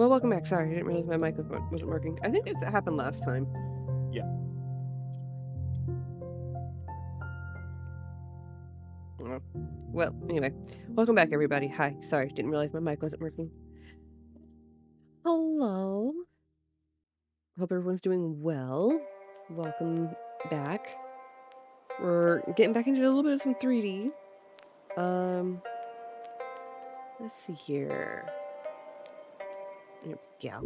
Well, welcome back. Sorry, I didn't realize my mic wasn't working. I think this happened last time. Yeah. Oh. Well, anyway, welcome back, everybody. Hi. Sorry, didn't realize my mic wasn't working. Hello. Hope everyone's doing well. Welcome back. We're getting back into a little bit of some 3D. Let's see here. There we go.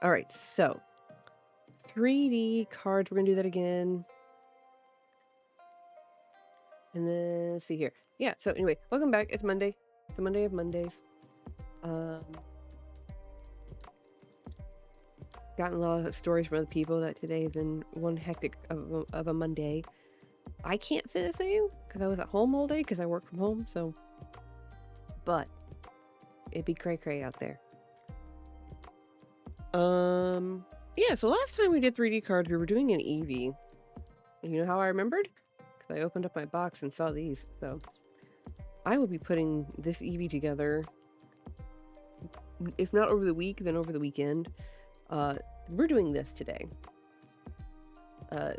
All right, so 3D cards. We're gonna do that again. And then let's see here. Yeah, so anyway, welcome back. It's Monday. It's the Monday of Mondays. Gotten a lot of stories from other people that today has been one hectic of a Monday. I can't say the same because I was at home all day because I work from home, so. But it'd be cray-cray out there. Yeah, so last time we did 3D cards, we were doing an Eevee. And you know how I remembered? Because I opened up my box and saw these, so. I will be putting this Eevee together, if not over the week, then over the weekend. We're doing this today.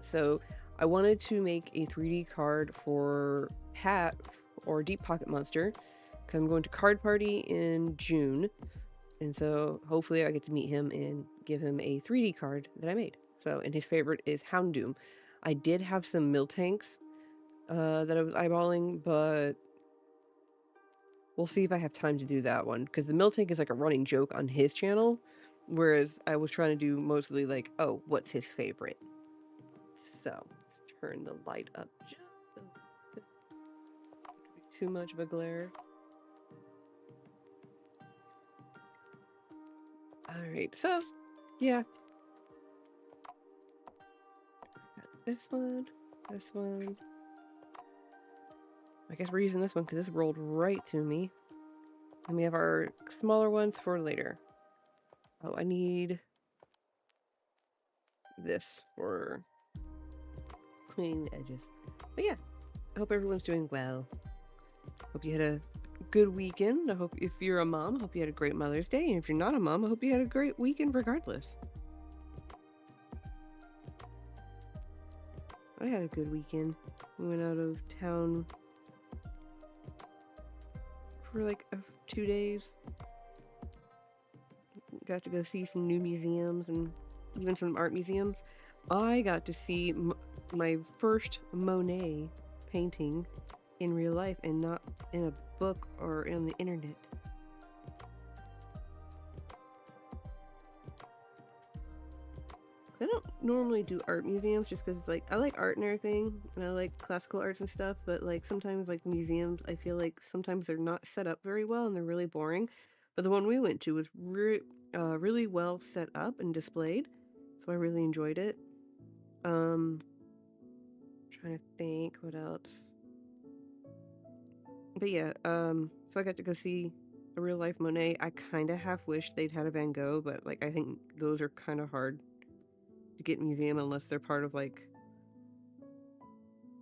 So I wanted to make a 3D card for Pat or Deep Pocket Monster, because I'm going to Card Party in June, and so hopefully I get to meet him and give him a 3D card that I made. So, and his favorite is Houndoom. I did have some Miltanks that I was eyeballing, but we'll see if I have time to do that one, because the Miltank is like a running joke on his channel, whereas I was trying to do mostly like, oh, what's his favorite? So, let's turn the light up just a bit. Too much of a glare. Alright, so, yeah. This one, this one. I guess we're using this one because this rolled right to me. And we have our smaller ones for later. Oh, I need this for cleaning the edges. But yeah, I hope everyone's doing well. Hope you had a good weekend. I hope if you're a mom, I hope you had a great Mother's Day. And if you're not a mom, I hope you had a great weekend regardless. I had a good weekend. We went out of town for like 2 days. Got to go see some new museums and even some art museums. I got to see my first Monet painting in real life and not in a book or on the internet. I don't normally do art museums just because it's like, I like art and everything, and I like classical arts and stuff, but like sometimes like museums, I feel like sometimes they're not set up very well and they're really boring. But the one we went to was really well set up and displayed, so I really enjoyed it. Trying to think what else. But yeah, so I got to go see a real life Monet. I kind of half wish they'd had a Van Gogh, but like I think those are kind of hard to get in museum unless they're part of like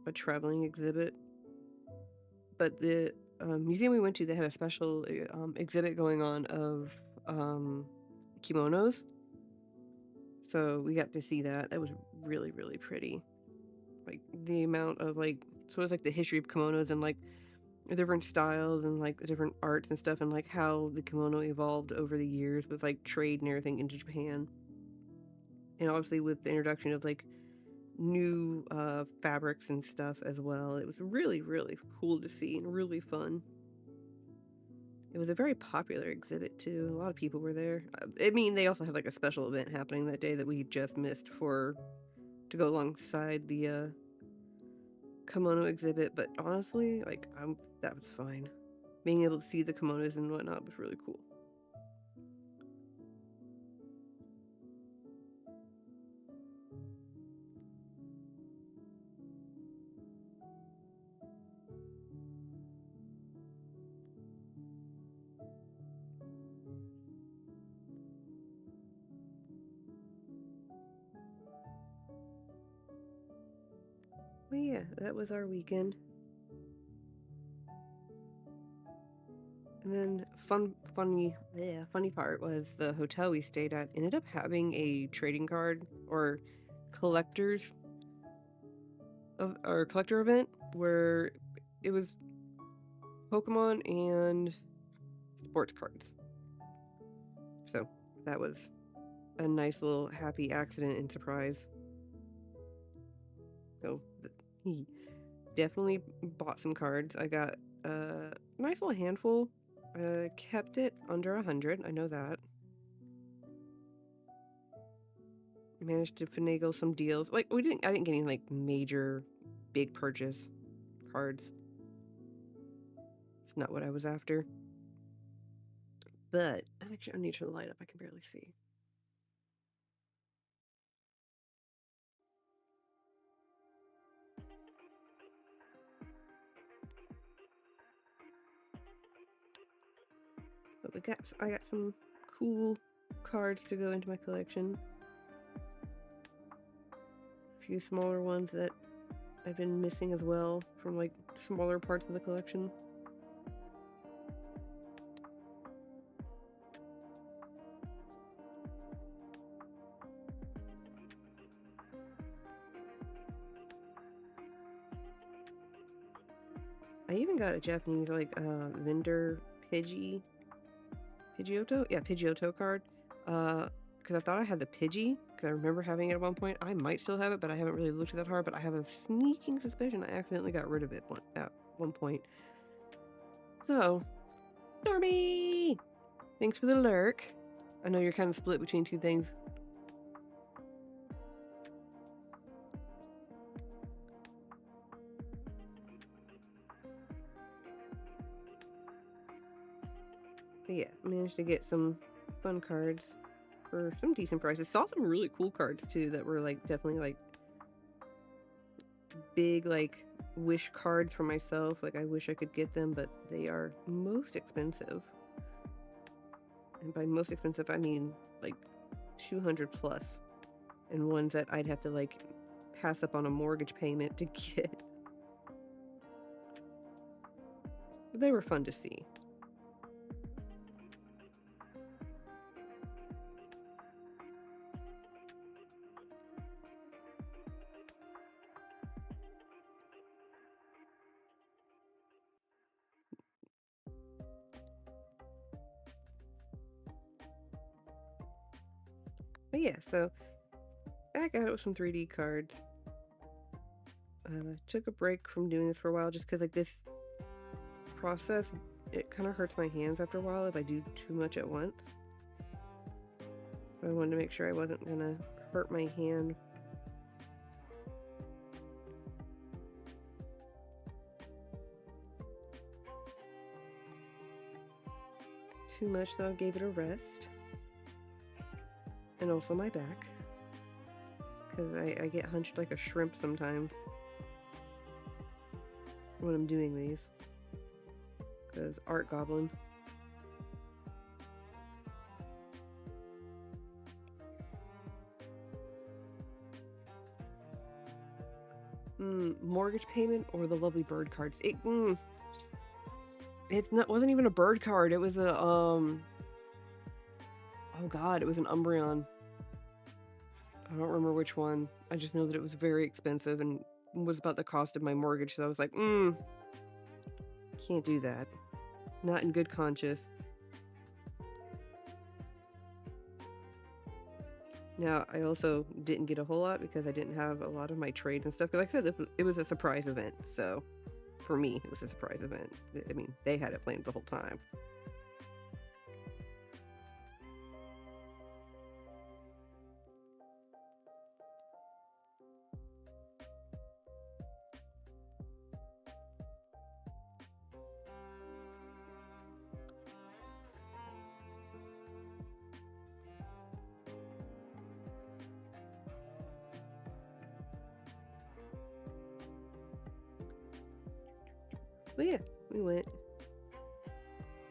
a traveling exhibit. But the museum we went to, they had a special exhibit going on of kimonos. So we got to see that. That was really, really pretty. Like the amount of like, so it was like the history of kimonos and like the different styles and like the different arts and stuff, and like how the kimono evolved over the years with like trade and everything into Japan. And obviously with the introduction of like new fabrics and stuff as well. It was really, really cool to see and really fun. It was a very popular exhibit too. A lot of people were there. I mean, they also had like a special event happening that day that we just missed to go alongside the kimono exhibit. But honestly, like that was fine. Being able to see the kimonos and whatnot was really cool. But yeah, that was our weekend. And then funny part was the hotel we stayed at ended up having a trading card or collectors or collector event where it was Pokemon and sports cards. So that was a nice little happy accident and surprise. So he definitely bought some cards. I got a nice little handful. Kept it under 100. I know that. Managed to finagle some deals. Like I didn't get any like major big purchase cards. It's not what I was after. But actually I need to turn the light up. I can barely see. But I got some cool cards to go into my collection. A few smaller ones that I've been missing as well from like smaller parts of the collection. I even got a Japanese like vendor Pidgeotto? Yeah, Pidgeotto card. Because I thought I had the Pidgey, because I remember having it at one point. I might still have it, but I haven't really looked at that hard. But I have a sneaking suspicion I accidentally got rid of it at one point. So, Darby! Thanks for the lurk. I know you're kind of split between two things. But yeah, managed to get some fun cards for some decent prices. Saw some really cool cards too that were like definitely like big like wish cards for myself. Like I wish I could get them, but they are most expensive. And by most expensive I mean like 200 plus, and ones that I'd have to like pass up on a mortgage payment to get. But they were fun to see. But yeah, so back at it with some 3D cards. Took a break from doing this for a while just because like this process, it kind of hurts my hands after a while if I do too much at once. So I wanted to make sure I wasn't gonna hurt my hand. Too much though, gave it a rest. And also my back, because I get hunched like a shrimp sometimes when I'm doing these, because Art Goblin. Mortgage payment or the lovely bird cards. Wasn't even a bird card. It was a oh god, it was an Umbreon. I don't remember which one. I just know that it was very expensive and was about the cost of my mortgage, so I was like, can't do that. Not in good conscience. Now, I also didn't get a whole lot because I didn't have a lot of my trades and stuff. Because like I said, it was a surprise event, so for me, it was a surprise event. I mean, they had it planned the whole time. But yeah, we went.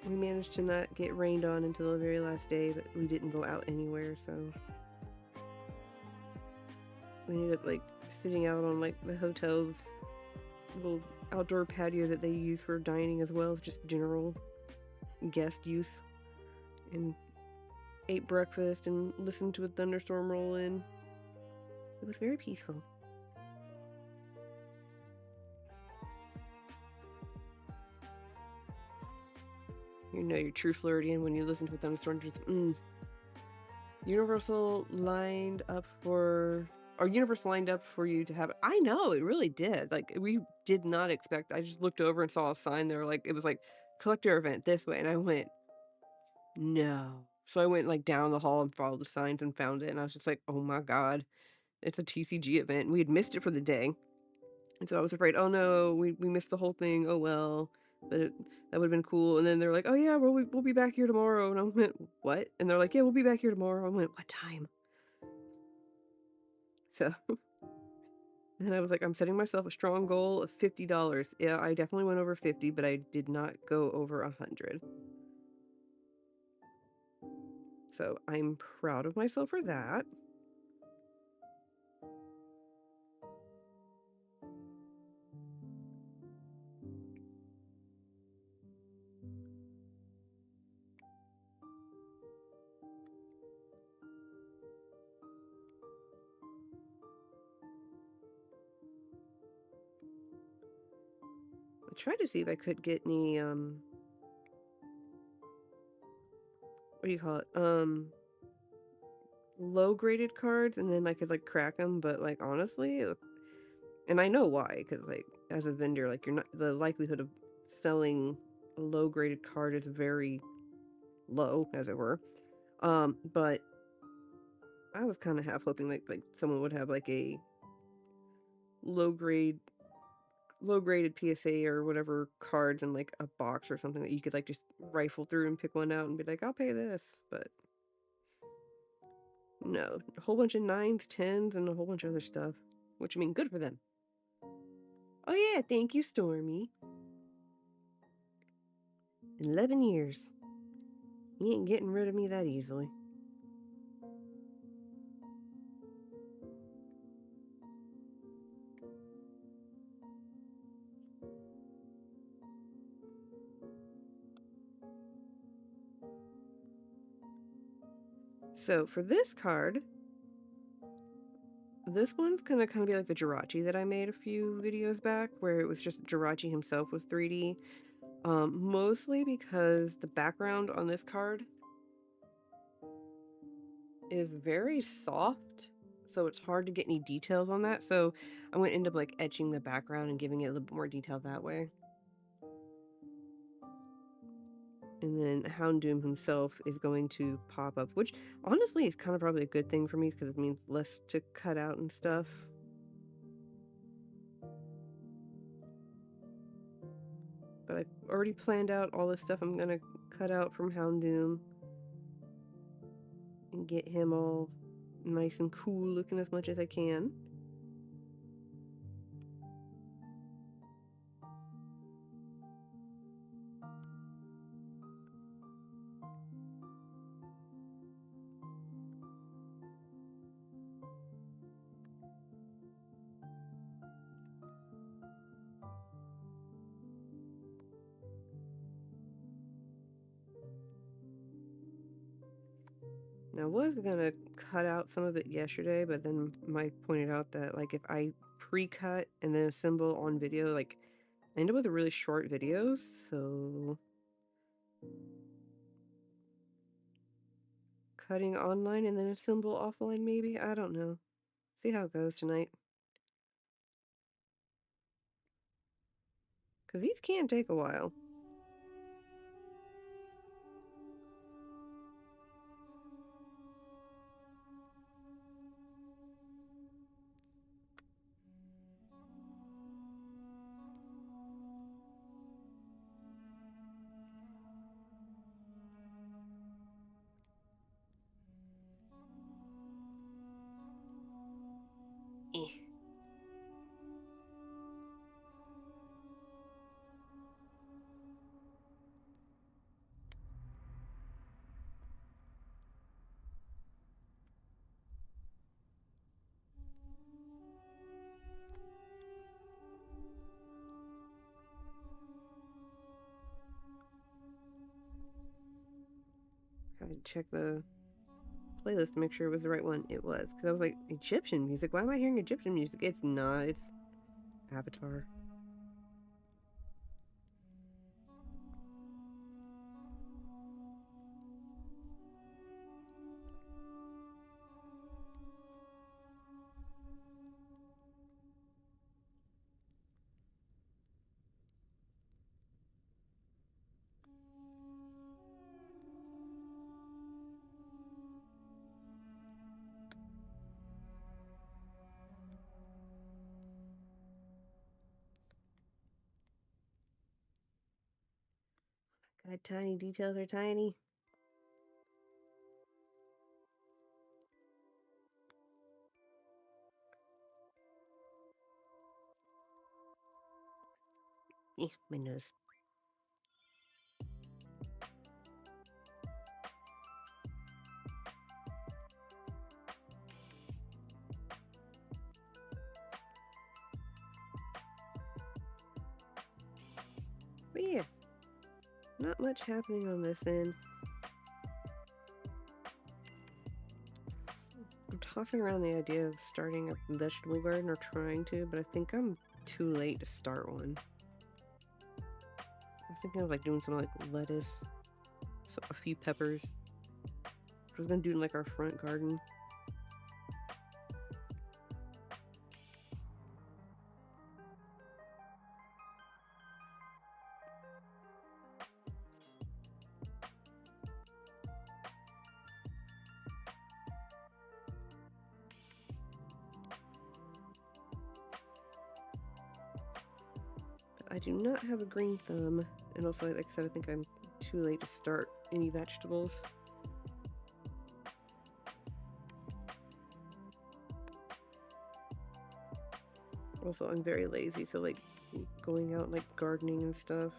We managed to not get rained on until the very last day, but we didn't go out anywhere, so we ended up like sitting out on like the hotel's little outdoor patio that they use for dining as well, just general guest use, and ate breakfast and listened to a thunderstorm roll in. It was very peaceful. You know you're true Floridian when you listen to a thunderstorm. Just Universal lined up for you to have it. I know, it really did. Like, we did not expect. I just looked over and saw a sign there, like, it was like, collector event this way, and I went, no. So I went, like, down the hall and followed the signs and found it, and I was just like, oh my god, it's a TCG event, and we had missed it for the day. And so I was afraid, oh no, we missed the whole thing, oh well. But that would have been cool. And then they're like, oh yeah, well, we'll be back here tomorrow. And I went, what? And they're like, yeah, we'll be back here tomorrow. I went, what time? So then I was like, I'm setting myself a strong goal of $50. Yeah, I definitely went over 50, but I did not go over 100. So I'm proud of myself for that. I tried to see if I could get any, what do you call it? Low graded cards, and then I could like crack them, but like honestly, and I know why, because like as a vendor, like the likelihood of selling a low graded card is very low, as it were. But I was kind of half hoping like someone would have like a low graded PSA or whatever cards in like a box or something that you could like just rifle through and pick one out and be like, I'll pay this. But no, a whole bunch of 9s, 10s, and a whole bunch of other stuff. Which, I mean, good for them. Oh yeah, thank you, Stormy. 11 years. You ain't getting rid of me that easily. So for this card, this one's gonna kind of be like the Jirachi that I made a few videos back, where it was just Jirachi himself was 3D. Mostly because the background on this card is very soft, so it's hard to get any details on that. So I went into like etching the background and giving it a little bit more detail that way. And then Houndoom himself is going to pop up, which honestly is kind of probably a good thing for me because it means less to cut out and stuff. But I've already planned out all the stuff I'm gonna cut out from Houndoom and get him all nice and cool looking as much as I can. Now, I was gonna cut out some of it yesterday, but then Mike pointed out that like if I pre-cut and then assemble on video, like I end up with a really short videos, so cutting online and then assemble offline maybe? I don't know. See how it goes tonight. Because these can take a while. Eh. I checked the playlist to make sure it was the right one. It was, because I was like, Egyptian music? Why am I hearing Egyptian music? It's not. It's Avatar. God, tiny details are tiny. My nose. But yeah, not much happening on this end. I'm tossing around the idea of starting a vegetable garden, or trying to, but I think I'm too late to start one. I was thinking of like doing some like lettuce, so a few peppers. I was gonna do in like our front garden. But I do not have a green thumb, and also, like I said, I think I'm too late to start any vegetables. Also, I'm very lazy, so like going out like gardening and stuff.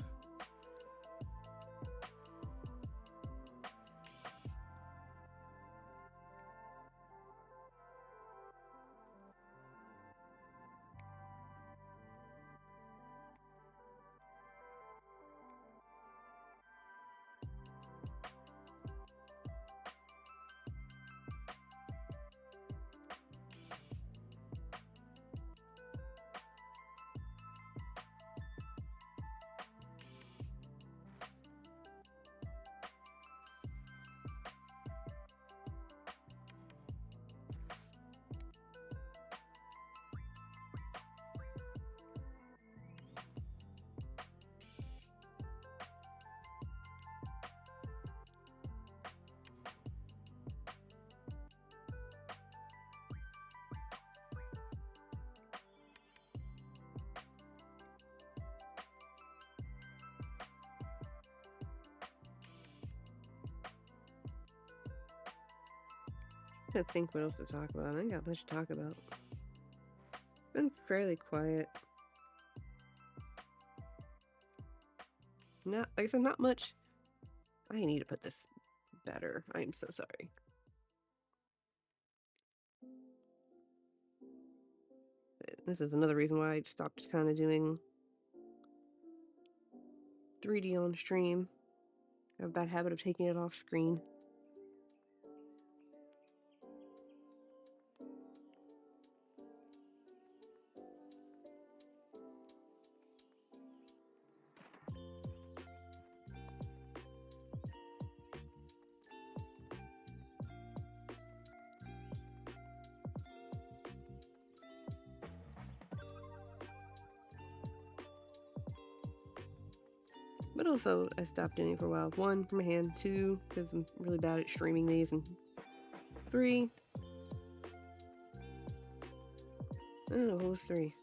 I gotta think what else to talk about. I ain't got much to talk about. Been fairly quiet. Not, like I said, not much. I need to put this better. I'm so sorry. This is another reason why I stopped kind of doing 3D on stream. I have a bad habit of taking it off screen. But also, I stopped doing it for a while. 1, for my hand. 2, because I'm really bad at streaming these. And 3, I don't know, what was 3?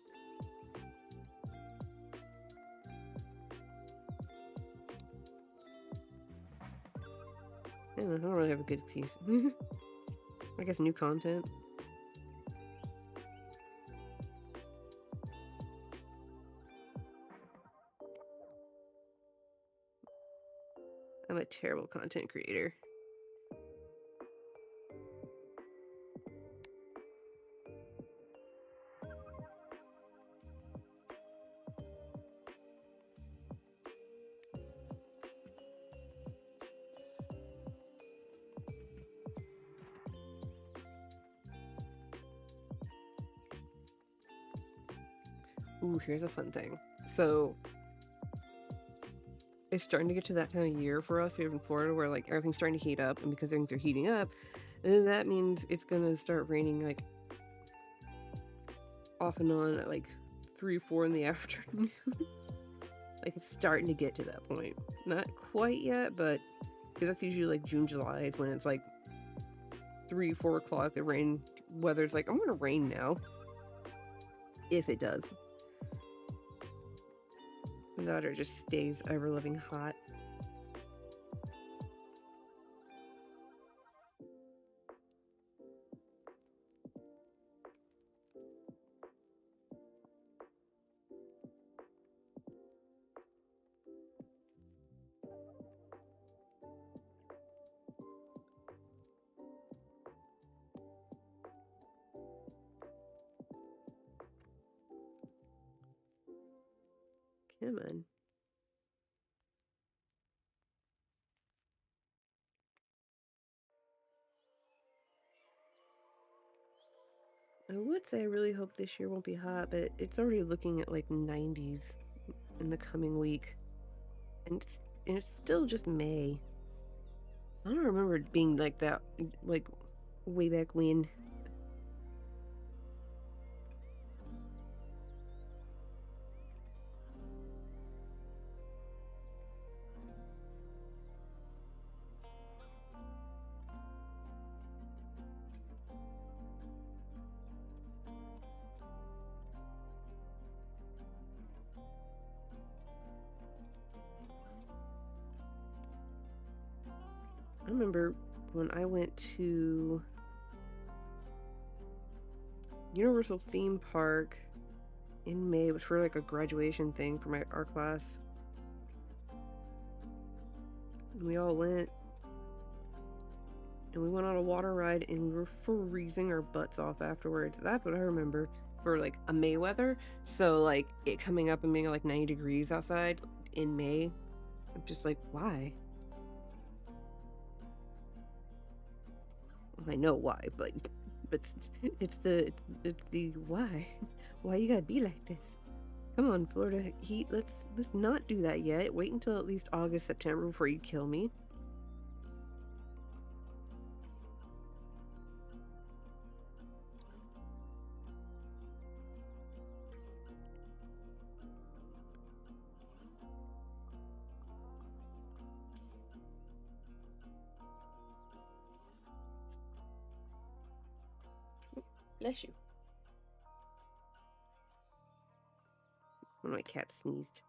I don't really have a good excuse. I guess new content. I'm a terrible content creator. Ooh, here's a fun thing. So it's starting to get to that time of year for us here in Florida where like everything's starting to heat up, and because things are heating up, then that means it's gonna start raining like off and on at like 3 or 4 in the afternoon. Like it's starting to get to that point. Not quite yet, but because that's usually like June, July is when it's like 3, 4 o'clock. The rain weather's like, I'm gonna rain now. If it does. And that or just stays ever living hot. Come on. I would say I really hope this year won't be hot, but it's already looking at like 90s in the coming week. And it's still just May. I don't remember it being like that, like way back when. I remember when I went to Universal Theme Park in May. It was for like a graduation thing for our class. And we all went. And we went on a water ride and we were freezing our butts off afterwards. That's what I remember for like a May weather. So like it coming up and being like 90 degrees outside in May. I'm just like, why? I know why, but it's the why? Why you gotta be like this? Come on, Florida heat. Let's not do that yet. Wait until at least August, September before you kill me. Bless you. One of my cats sneezed.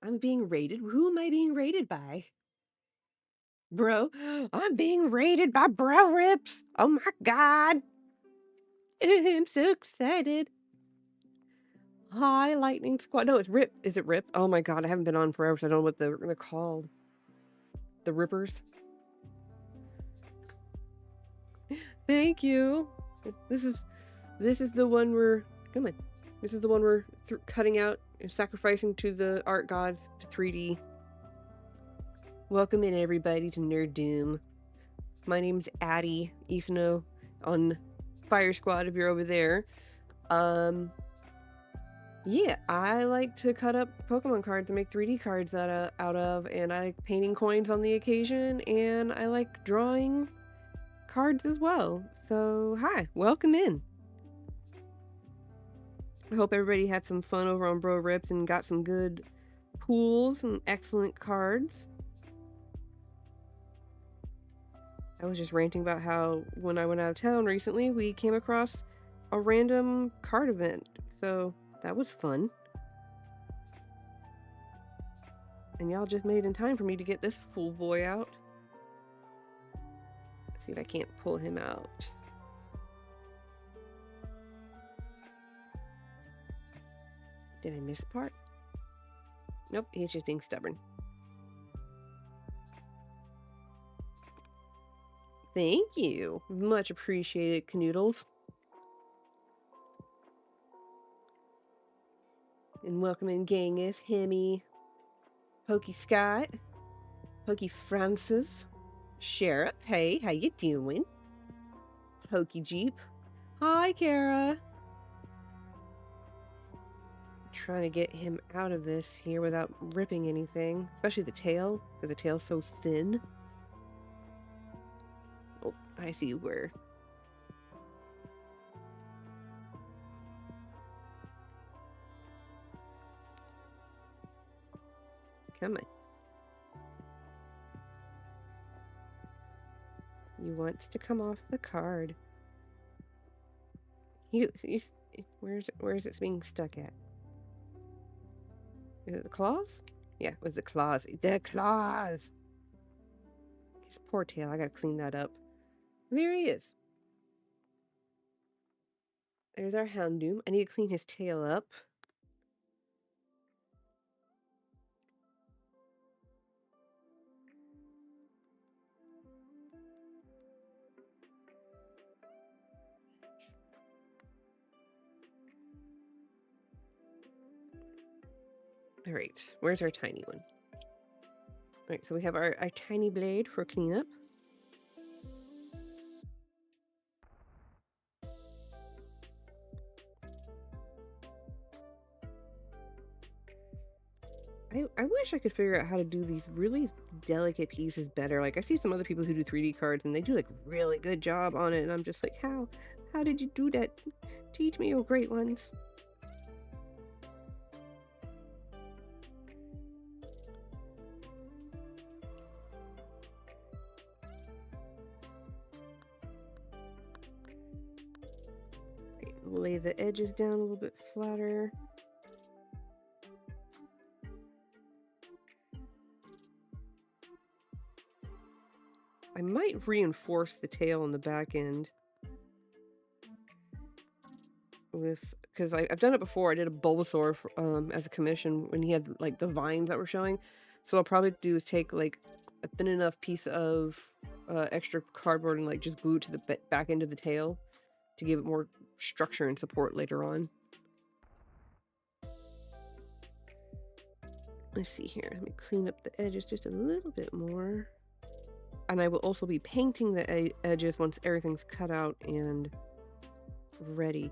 I'm being rated. Who am I being rated by? Bro, I'm being rated by Bro Rips. Oh my god. I'm so excited. Hi, Lightning Squad. No, it's Rip. Is it Rip? Oh my god, I haven't been on forever, so I don't know what they're called. The Rippers. Thank you. This is the one we're come on. This is the one we're cutting out and sacrificing to the art gods to 3D. Welcome in everybody to Nerd-Doom. My name's Addie Isano on Fire Squad if you're over there. Yeah, I like to cut up Pokemon cards and make 3D cards out of, and I like painting coins on the occasion, and I like drawing cards as well. So, hi, welcome in. I hope everybody had some fun over on Bro Rips and got some good pools and excellent cards. I was just ranting about how when I went out of town recently, we came across a random card event. So that was fun. And y'all just made it in time for me to get this fool boy out. Let's see if I can't pull him out. Did I miss a part? Nope, he's just being stubborn. Thank you. Much appreciated, Canoodles. And welcome in Genghis, Hemi, Pokey Scott, Pokey Francis, Sheriff. Hey, how you doing? Pokey Jeep. Hi, Kara. Trying to get him out of this here without ripping anything, especially the tail, because the tail's so thin. Oh, I see where. Come on. He wants to come off the card. Where's it being stuck at? Is it the claws? Yeah, it was the claws. The claws! His poor tail. I gotta clean that up. There he is. There's our Houndoom. I need to clean his tail up. Alright, where's our tiny one? Alright, so we have our tiny blade for cleanup. I wish I could figure out how to do these really delicate pieces better. Like, I see some other people who do 3D cards and they do like really good job on it, and I'm just like, how? How did you do that? Teach me, your great ones. Right, lay the edges down a little bit flatter. I might reinforce the tail on the back end with, because I've done it before. I did a Bulbasaur as a commission when he had like the vines that were showing. So I'll probably do is take like a thin enough piece of extra cardboard and like just glue it to the back end of the tail to give it more structure and support later on. Let's see here. Let me clean up the edges just a little bit more. And I will also be painting the edges once everything's cut out and ready.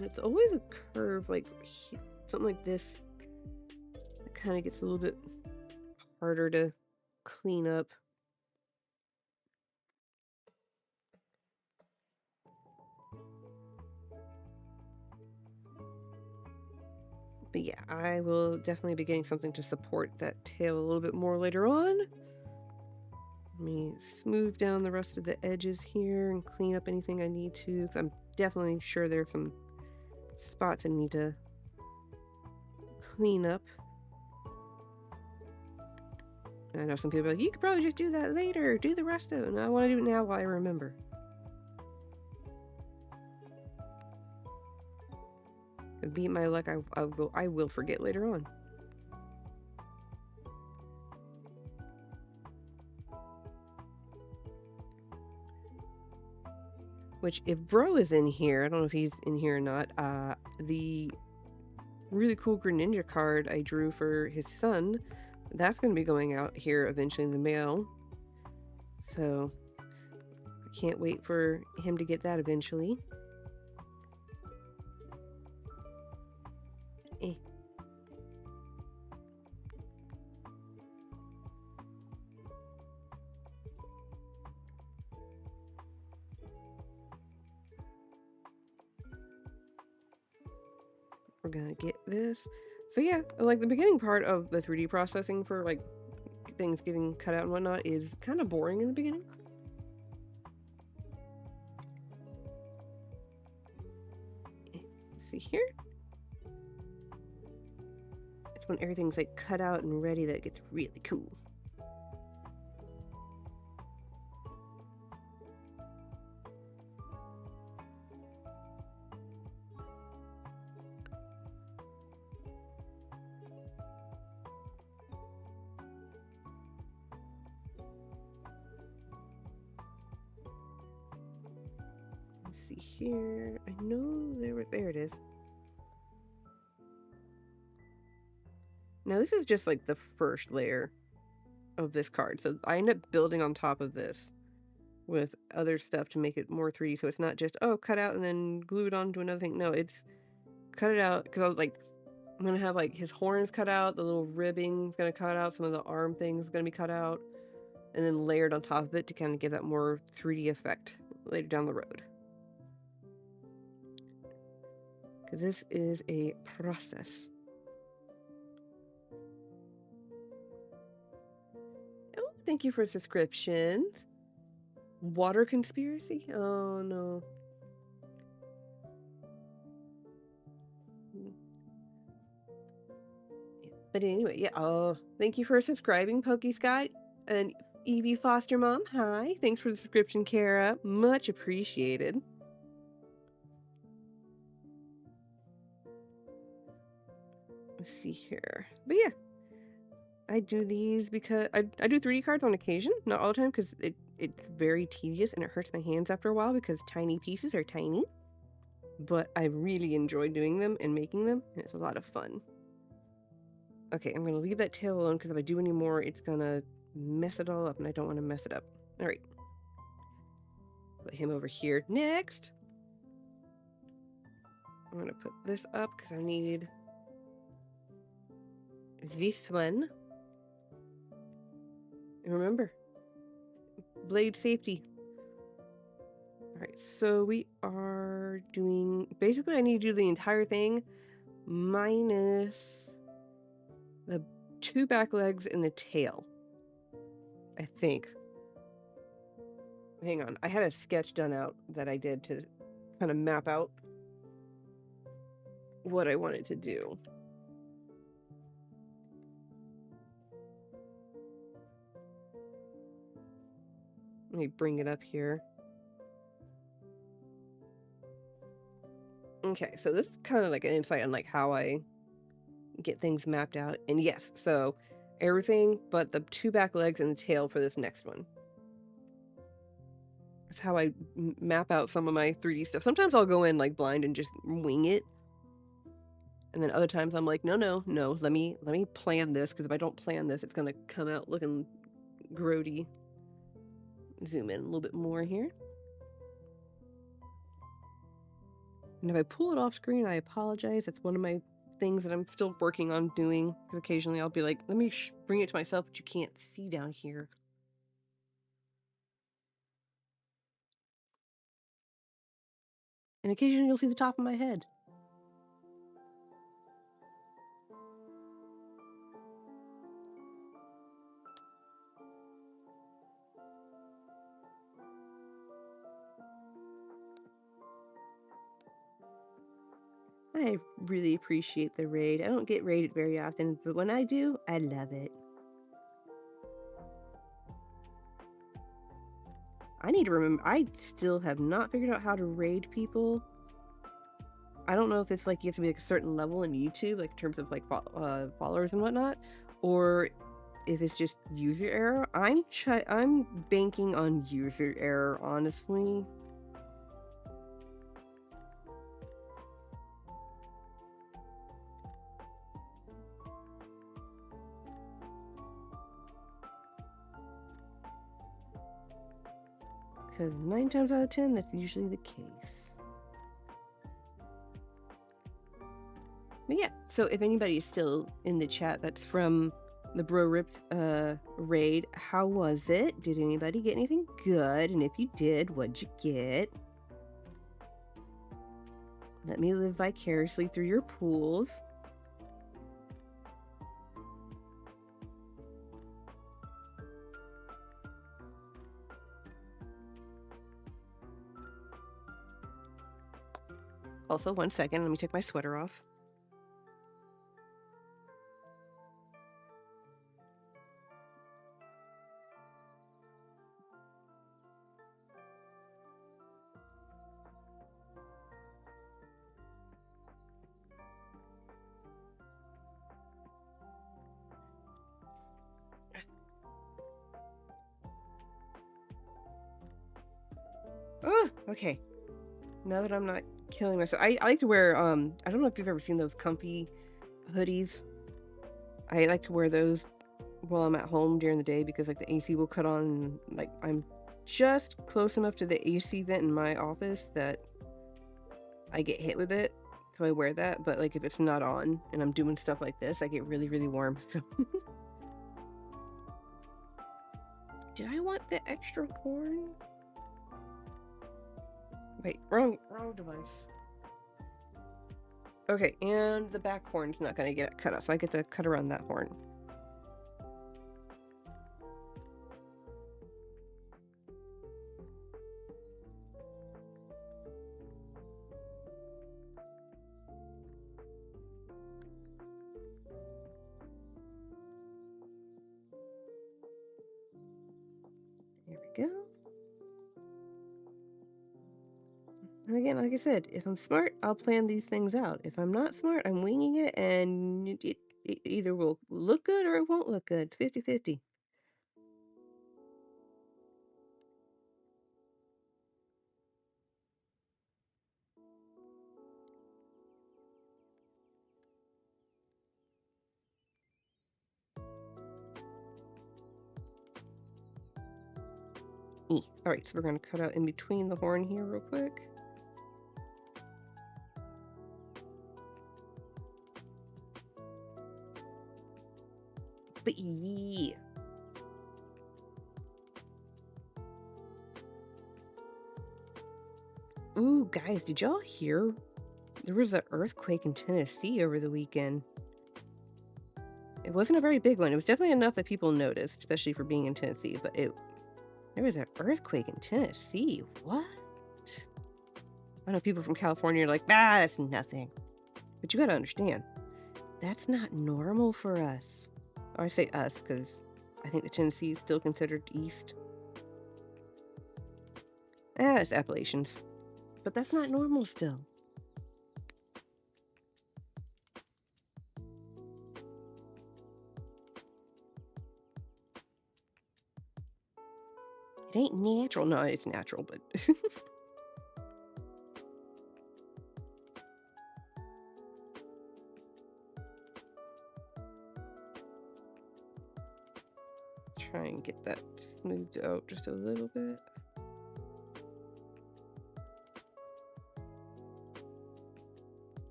It's always a curve, like something like this. It kind of gets a little bit harder to clean up. But yeah, I will definitely be getting something to support that tail a little bit more later on. Let me smooth down the rest of the edges here and clean up anything I need to, because I'm definitely sure there's some spots I need to clean up. And I know some people are like, you could probably just do that later. Do the rest of it. And I want to do it now while I remember. Beat my luck, I will forget later on. Which, if Bro is in here, I don't know if he's in here or not, the really cool Greninja card I drew for his son, that's going to be going out here eventually in the mail. So, I can't wait for him to get that eventually. We're gonna get this. So yeah, like the beginning part of the 3D processing for like things getting cut out and whatnot is kind of boring in the beginning. See here? It's when everything's like cut out and ready that it gets really cool. Let's see here. I know there it is. Now this is just like the first layer of this card. So I end up building on top of this with other stuff to make it more 3D. So it's not just, oh, cut out and then glue it onto another thing. No, it's cut it out because I was like, I'm going to have like his horns cut out, the little ribbing's going to cut out, some of the arm things going to be cut out, and then layered on top of it to kind of give that more 3D effect later down the road. Because this is a process. Oh, thank you for subscriptions. Water conspiracy? Oh no. But anyway, yeah. Oh, thank you for subscribing, PokeScott and Evie Foster Mom. Hi. Thanks for the subscription, Kara. Much appreciated. Let's see here. But yeah, I do these because I do 3D cards on occasion, not all the time, because it's very tedious and it hurts my hands after a while because tiny pieces are tiny. But I really enjoy doing them and making them, and it's a lot of fun. Okay, I'm gonna leave that tail alone because if I do any more, it's gonna mess it all up, and I don't want to mess it up. All right, put him over here next. I'm gonna put this up because I need this one. And remember, blade safety. All right, so we are doing, basically I need to do the entire thing minus the 2 back legs and the tail, I think. Hang on, I had a sketch done out that I did to kind of map out what I wanted to do. Let me bring it up here. Okay, so this is kind of like an insight on like how I get things mapped out. And yes, so everything but the 2 back legs and the tail for this next one. That's how I map out some of my 3D stuff. Sometimes I'll go in like blind and just wing it. And then other times I'm like, no, let me plan this, because if I don't plan this, it's gonna come out looking grody. Zoom in a little bit more here. And if I pull it off screen, I apologize. That's one of my things that I'm still working on doing. Because occasionally I'll be like, let me bring it to myself, but you can't see down here. And occasionally you'll see the top of my head. I really appreciate the raid. I don't get raided very often, but when I do, I love it. I need to remember, I still have not figured out how to raid people. I don't know if it's like you have to be like a certain level in YouTube, like in terms of like followers and whatnot, or if it's just user error. I'm banking on user error, honestly. Because 9 times out of 10, that's usually the case. But yeah, so if anybody is still in the chat that's from the Bro Ripped raid, how was it? Did anybody get anything good? And if you did, what'd you get? Let me live vicariously through your pools. Also, 1 second, let me take my sweater off. Oh, okay. Now that I'm not killing myself. I like to wear, I don't know if you've ever seen those comfy hoodies. I like to wear those while I'm at home during the day because like the AC will cut on and like I'm just close enough to the AC vent in my office that I get hit with it. So I wear that, but like if it's not on and I'm doing stuff like this, I get really, really warm. Did I want the extra horn? Wait, wrong device. Okay, and the back horn's not gonna get cut off, so I get to cut around that horn. There we go. And again, like I said, if I'm smart, I'll plan these things out. If I'm not smart, I'm winging it, and it either will look good or it won't look good. It's 50-50. Alright, so we're going to cut out in between the horn here real quick. But yeah. Ooh, guys, did y'all hear? There was an earthquake in Tennessee over the weekend. It wasn't a very big one. It was definitely enough that people noticed, especially for being in Tennessee, but there was an earthquake in Tennessee. What? I know people from California are like, that's nothing. But you gotta understand, that's not normal for us. Or I say us, because I think the Tennessee is still considered east. It's Appalachians. But that's not normal still. It ain't natural. No, it's natural, but... Try and get that moved out just a little bit.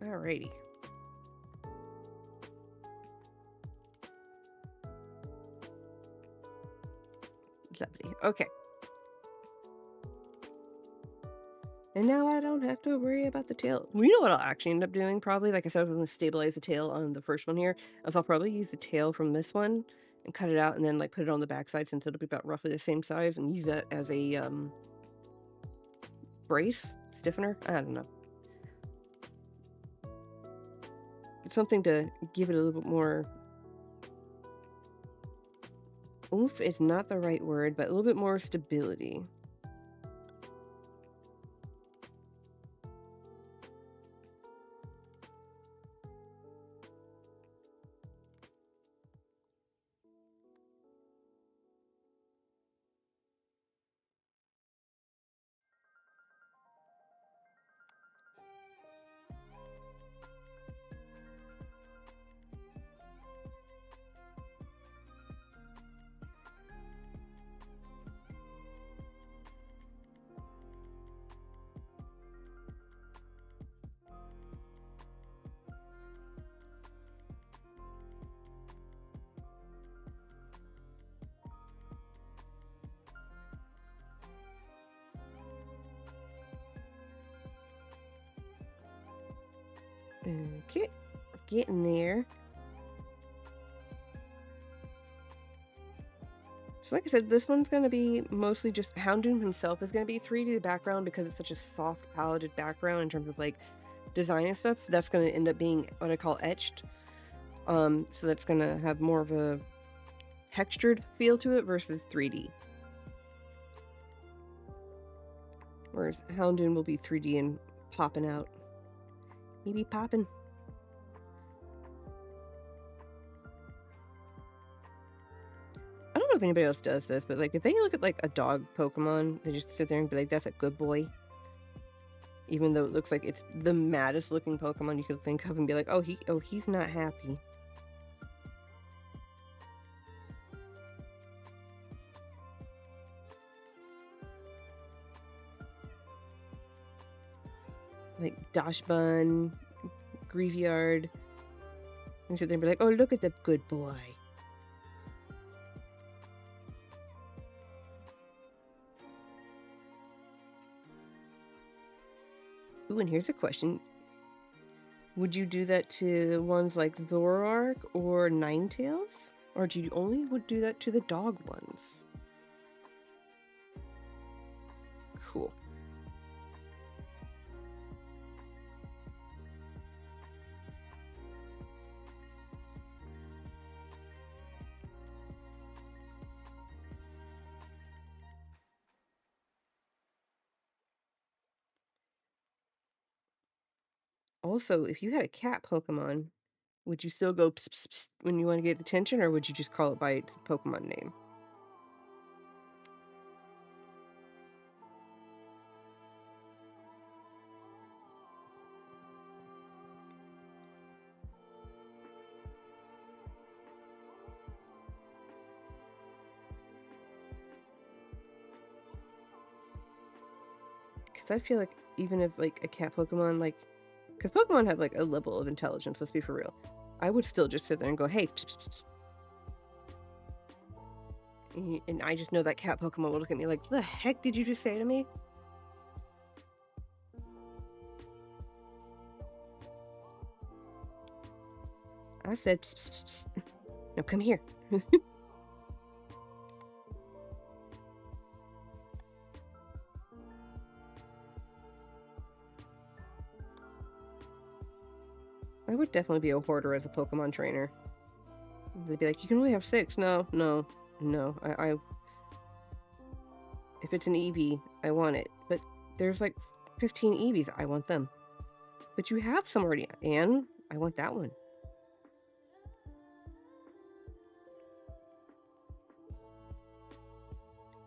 Alrighty. Lovely. Okay. And now I don't have to worry about the tail. Well, you know what I'll actually end up doing probably? Like I said, I was going to stabilize the tail on the first one here. So I'll probably use the tail from this one and cut it out and then like put it on the backside since it'll be about roughly the same size and use that as a brace stiffener. I don't know. It's something to give it a little bit more oomph is not the right word, but a little bit more stability. Okay, getting there. So like I said, this one's going to be mostly just Houndoom himself is going to be 3D background because it's such a soft paleted background in terms of like design and stuff. That's going to end up being what I call etched. So that's going to have more of a textured feel to it versus 3D. Whereas Houndoom will be 3D and popping out. He be popping. I don't know if anybody else does this, but like if they look at like a dog Pokemon, they just sit there and be like, that's a good boy. Even though it looks like it's the maddest looking Pokemon you could think of, and be like, oh he's not happy. Like Dashbun, Graveyard. And sit there and be like, oh, look at the good boy. Ooh, and here's a question. Would you do that to ones like Zoroark or Ninetales? Or do you only would do that to the dog ones? Cool. Also, if you had a cat Pokemon, would you still go pss, pss, pss when you want to get attention, or would you just call it by its Pokemon name? Because I feel like even if like a cat Pokemon, like, because Pokemon have like a level of intelligence, let's be for real, I would still just sit there and go, hey, pss, pss, pss. And I just know that cat Pokemon will look at me like, the heck did you just say to me? I said, pss, pss, pss. No, come here. I would definitely be a hoarder as a Pokemon trainer. They'd be like, you can only have 6. No. I if it's an Eevee, I want it. But there's like 15 Eevees. I want them. But you have some already, and I want that one.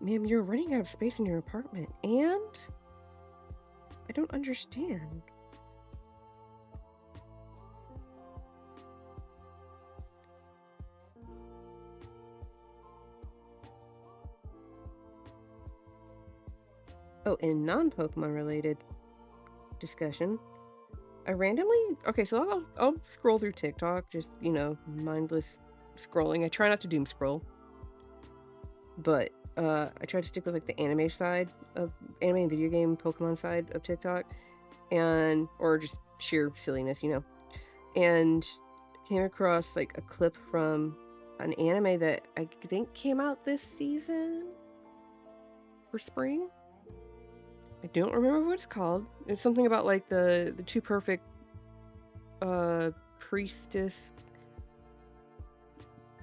Ma'am, you're running out of space in your apartment, and I don't understand. Oh, and non-Pokemon related discussion. I randomly... Okay, so I'll scroll through TikTok, just, you know, mindless scrolling. I try not to doom scroll. But I try to stick with like the anime side of anime and video game Pokemon side of TikTok, and or just sheer silliness, you know. And came across like a clip from an anime that I think came out this season for spring. I don't remember what it's called. It's something about like the two perfect priestess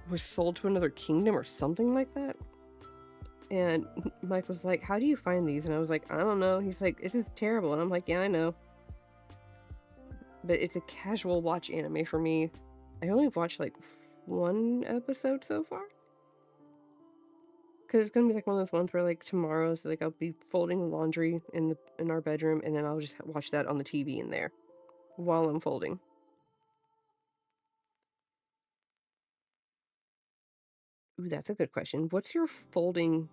was sold to another kingdom or something like that. And Mike was like, how do you find these? And I was like, I don't know. He's like, this is terrible. And I'm like, yeah, I know. But it's a casual watch anime for me. I only watched like 1 episode so far. Because it's going to be like one of those ones where like tomorrow, so like I'll be folding laundry in our bedroom, and then I'll just watch that on the TV in there while I'm folding. Ooh, that's a good question. What's your folding,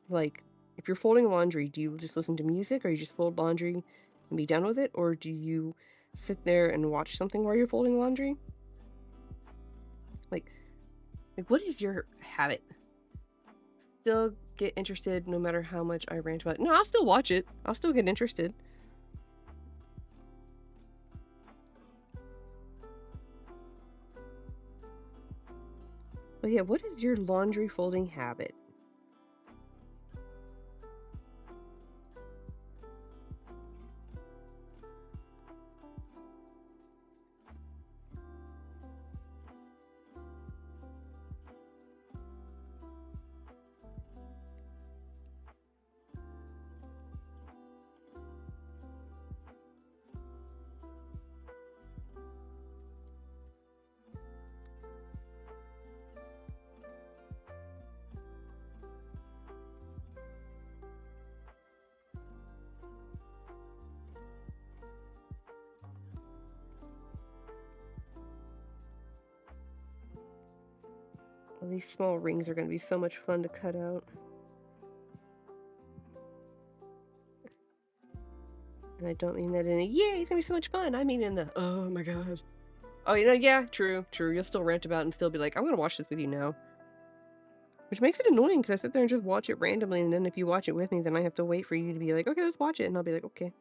like, if you're folding laundry, do you just listen to music, or you just fold laundry and be done with it? Or do you sit there and watch something while you're folding laundry? Like what is your habit? Still get interested no matter how much I rant about it. No, I'll still watch it. I'll still get interested. But yeah, what is your laundry folding habit? Well, these small rings are going to be so much fun to cut out. And I don't mean that in a, yay, it's going to be so much fun. I mean in the, oh my god. Oh, you know, yeah, true. You'll still rant about it and still be like, I'm going to watch this with you now. Which makes it annoying because I sit there and just watch it randomly, and then if you watch it with me, then I have to wait for you to be like, okay, let's watch it. And I'll be like, okay.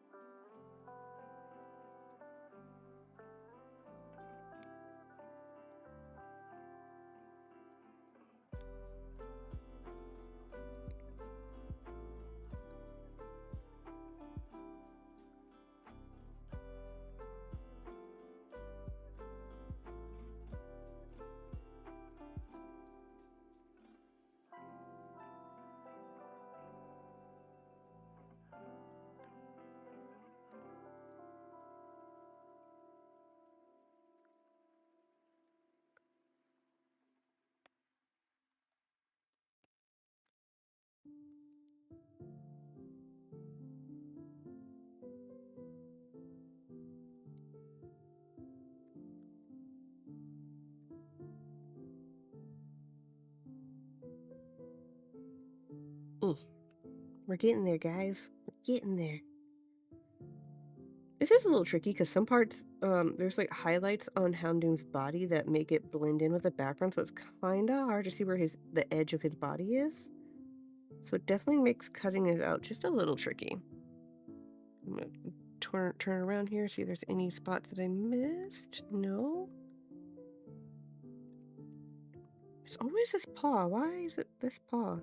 We're getting there, guys. We're getting there. This is a little tricky because some parts, there's like highlights on Houndoom's body that make it blend in with the background, so it's kind of hard to see where the edge of his body is. So it definitely makes cutting it out just a little tricky. I'm gonna turn around here, see if there's any spots that I missed. No. There's always this paw. Why is it this paw?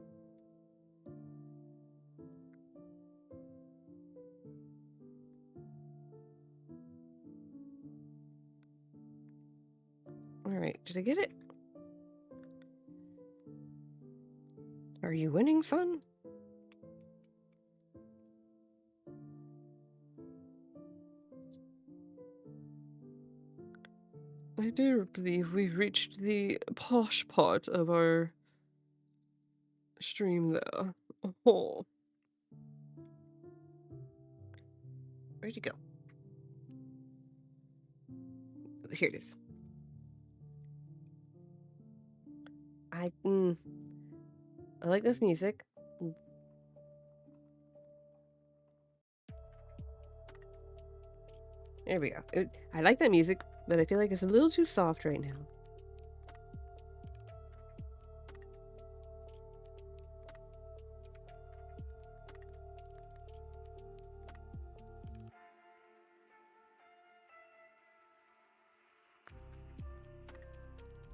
Alright, did I get it? Are you winning, son? I do believe we've reached the posh part of our stream there. Oh. Where'd you go? Here it is. I like this music. There we go. I like that music, but I feel like it's a little too soft right now.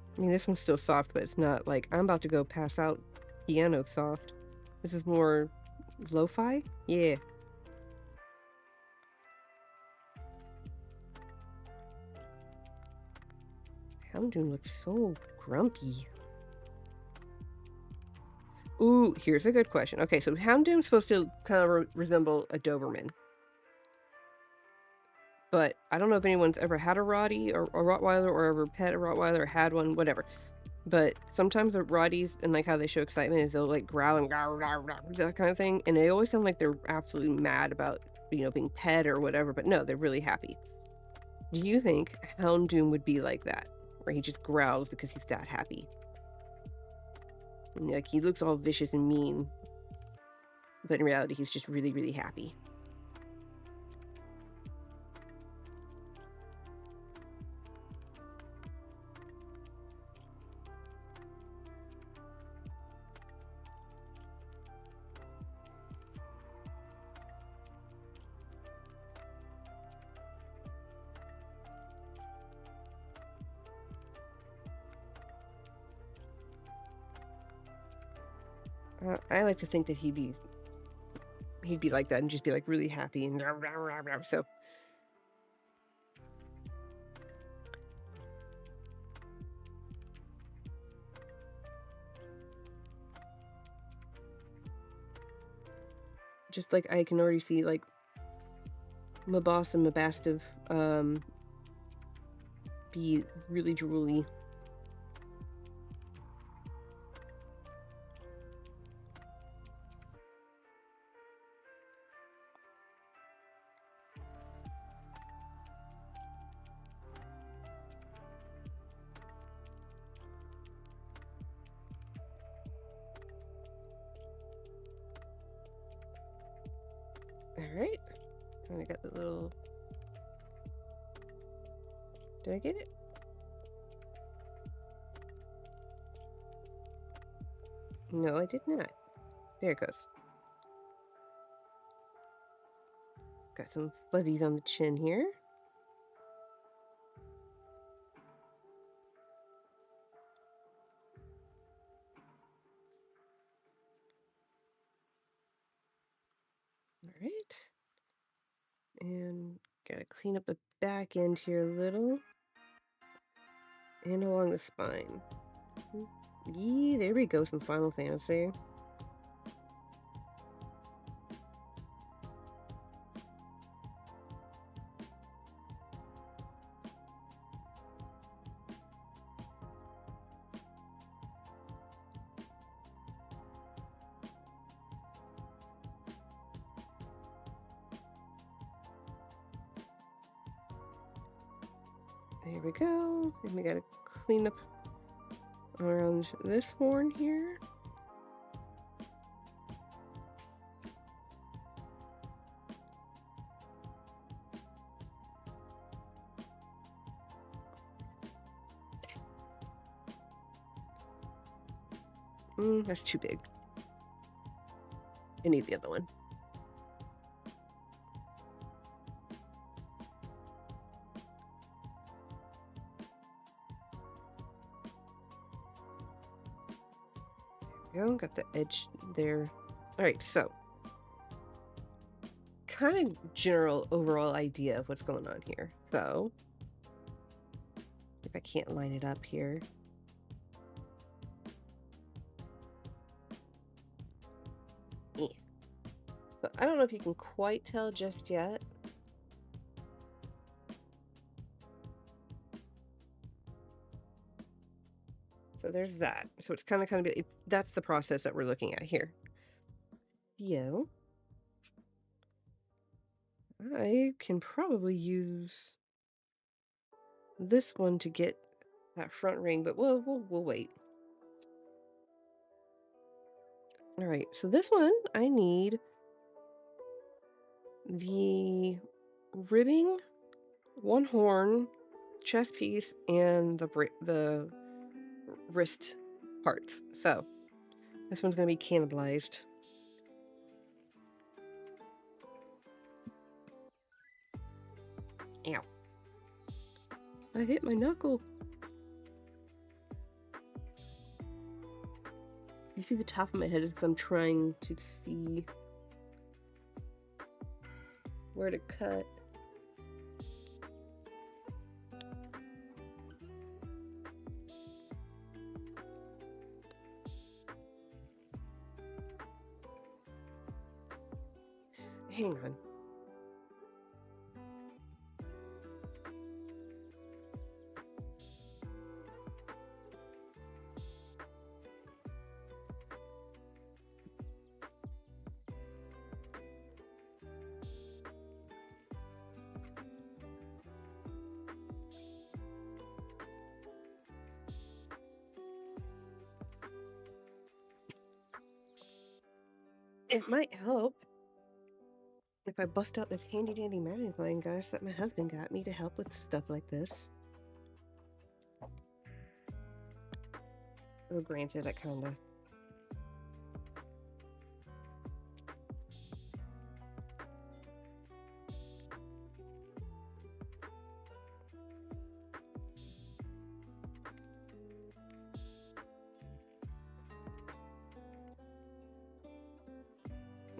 I mean, this one's still soft, but it's not like I'm about to go pass out piano soft. This is more lo-fi? Yeah. Houndoom looks so grumpy. Ooh, here's a good question. Okay, so Houndoom's supposed to kind of resemble a Doberman. But I don't know if anyone's ever had a Rottie or a Rottweiler or ever pet a Rottweiler or had one, whatever. But sometimes the Rotties and like how they show excitement is they'll like growl and that kind of thing. And they always sound like they're absolutely mad about, you know, being pet or whatever. But no, they're really happy. Do you think Houndoom would be like that? Where he just growls because he's that happy? And, like, he looks all vicious and mean. But in reality, he's just really, really happy. I like to think that he'd be like that and just be like really happy and so. Just like I can already see like my boss and my Mastiff be really drooly. And I got the little... Did I get it? No, I did not. There it goes. Got some fuzzies on the chin here. All right. And gotta clean up the back end here a little. And along the spine. Yee, there we go, some Final Fantasy. There we go. And we gotta clean up around this horn here. That's too big. I need the other one. There we go. Got the edge there. All right, so kind of general overall idea of what's going on here. So if I can't line it up here. So I don't know if you can quite tell just yet. So there's that. So it's kind of that's the process that we're looking at here. Yo. I can probably use this one to get that front ring, but we'll wait. All right, so this one I need the ribbing, one horn, chest piece, and the wrist parts. So this one's gonna be cannibalized. Ow. I hit my knuckle. You see the top of my head because I'm trying to see where to cut. Hang on. It might help if I bust out this handy dandy magnifying glass that my husband got me to help with stuff like this. Oh, granted, I kinda...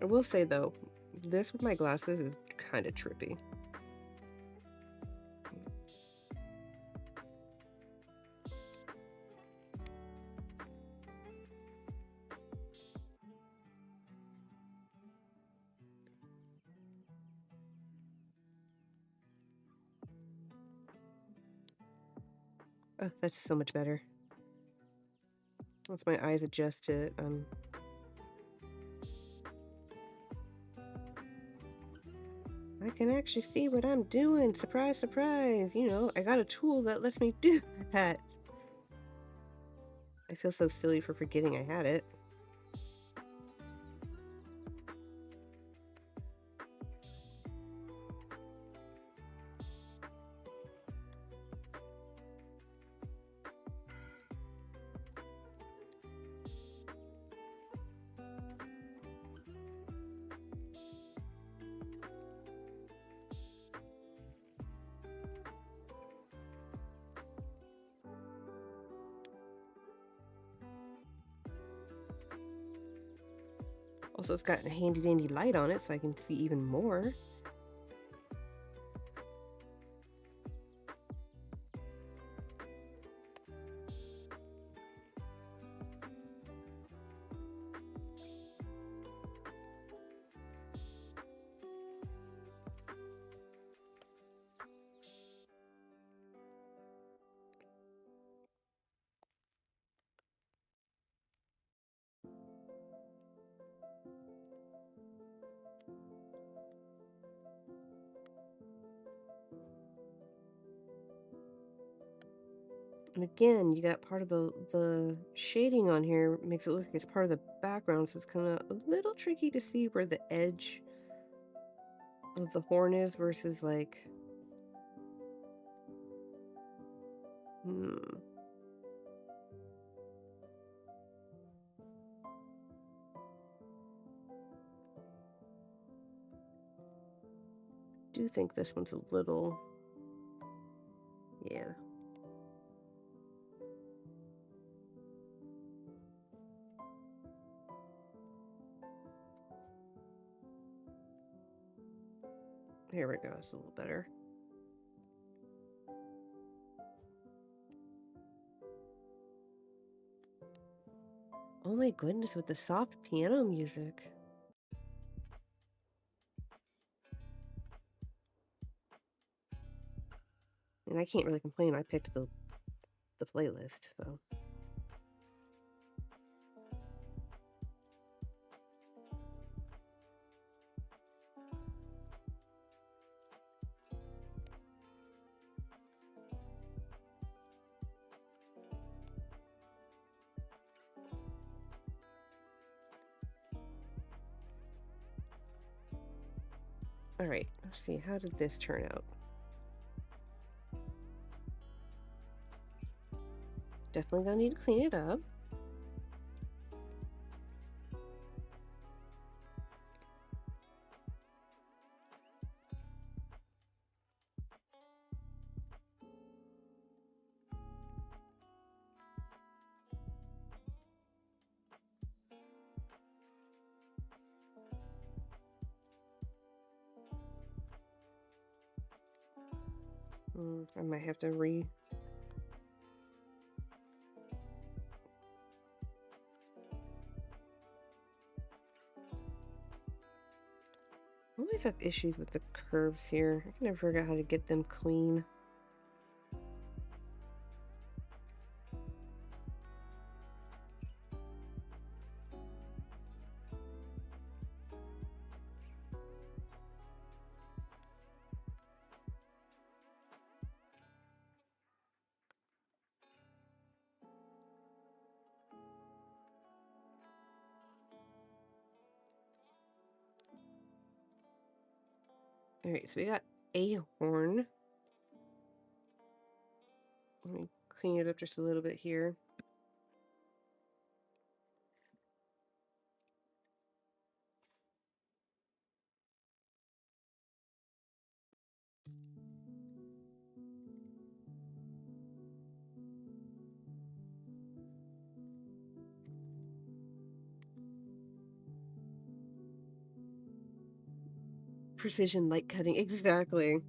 I will say, though, this with my glasses is kind of trippy. Oh, that's so much better. Once my eyes adjust to it, I can actually see what I'm doing. Surprise, surprise. You know, I got a tool that lets me do that. I feel so silly for forgetting I had it. Also, it's got a handy dandy light on it so I can see even more. And again, you got part of the shading on here makes it look like it's part of the background, so it's kind of a little tricky to see where the edge of the horn is versus like, hmm. Do think this one's a little, yeah. Here we go, it's a little better. Oh my goodness, with the soft piano music. And I can't really complain, I picked the playlist, so. All right, let's see, how did this turn out? Definitely gonna need to clean it up. I might have to I always have issues with the curves here. I can never figure out how to get them clean. All right, so we got a horn. Let me clean it up just a little bit here. Precision light cutting, exactly.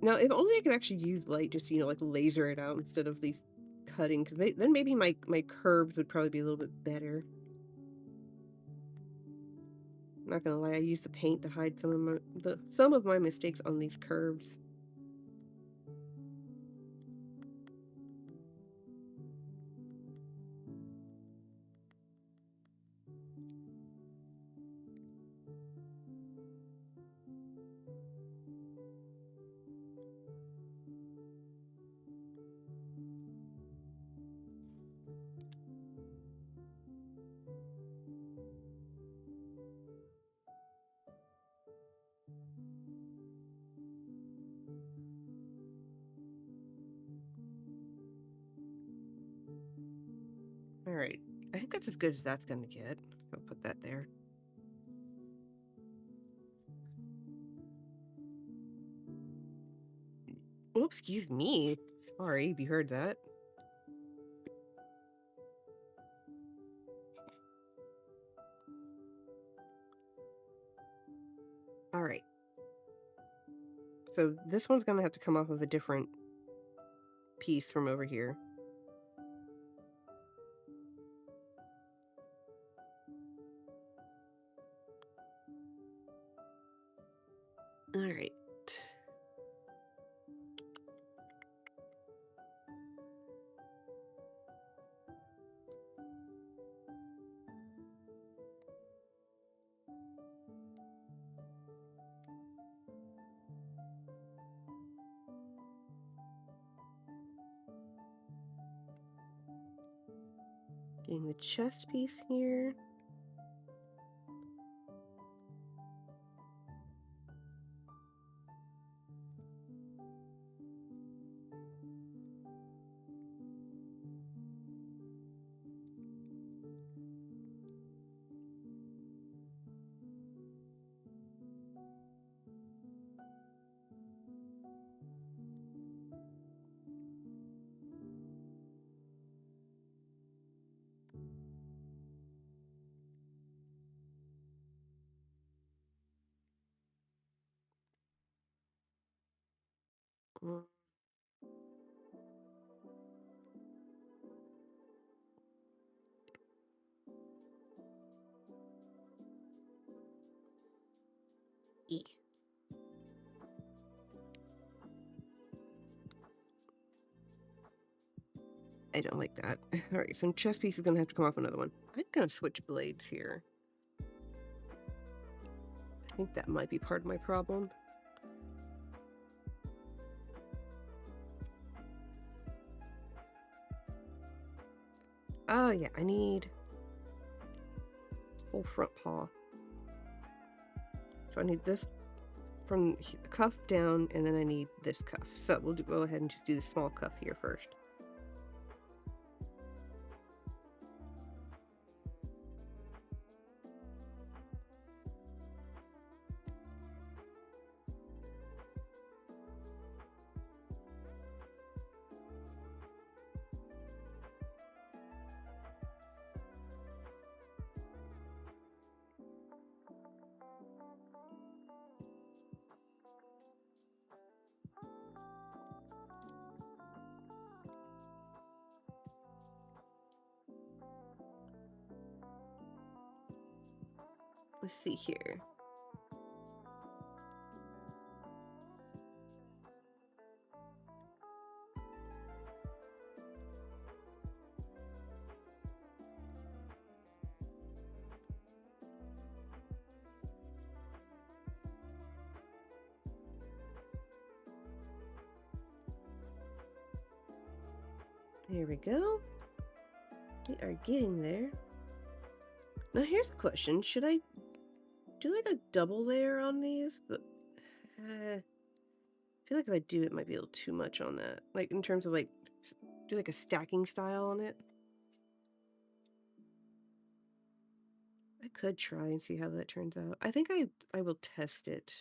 Now, if only I could actually use light, just, you know, like laser it out instead of these cutting, because then maybe my curves would probably be a little bit better. I'm not gonna lie, I use the paint to hide some of my mistakes on these curves. All right, I think that's as good as that's gonna get. I'll put that there. Oh, excuse me. Sorry if you heard that. So this one's gonna have to come off of a different piece from over here. All right. Getting the chest piece here. Mm. E. I don't like that. All right, so chest piece is gonna have to come off another one. I'm gonna switch blades here. I think that might be part of my problem. Oh yeah, I need whole front paw. So I need this from the cuff down, and then I need this cuff. So we'll go ahead and just do the small cuff here first. Let's see here. There we go. We are getting there. Now here's a question. Should I do like a double layer on these? But I feel like if I do, it might be a little too much on that. Like in terms of like, do like a stacking style on it. I could try and see how that turns out. I think I will test it.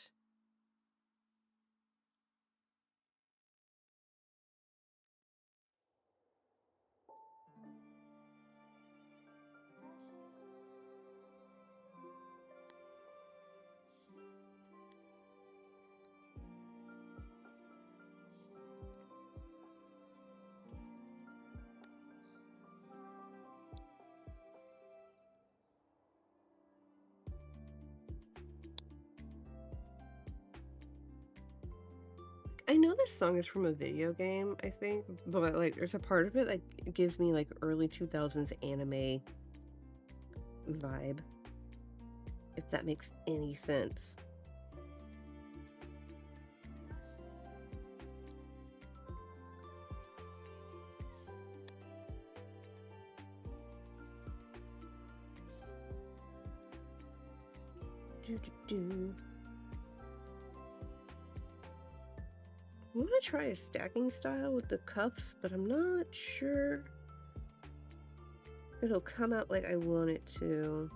I know this song is from a video game, I think, but like there's a part of it that gives me like early 2000s anime vibe, if that makes any sense. Do. I'm gonna try a stacking style with the cuffs, but I'm not sure it'll come out like I want it to.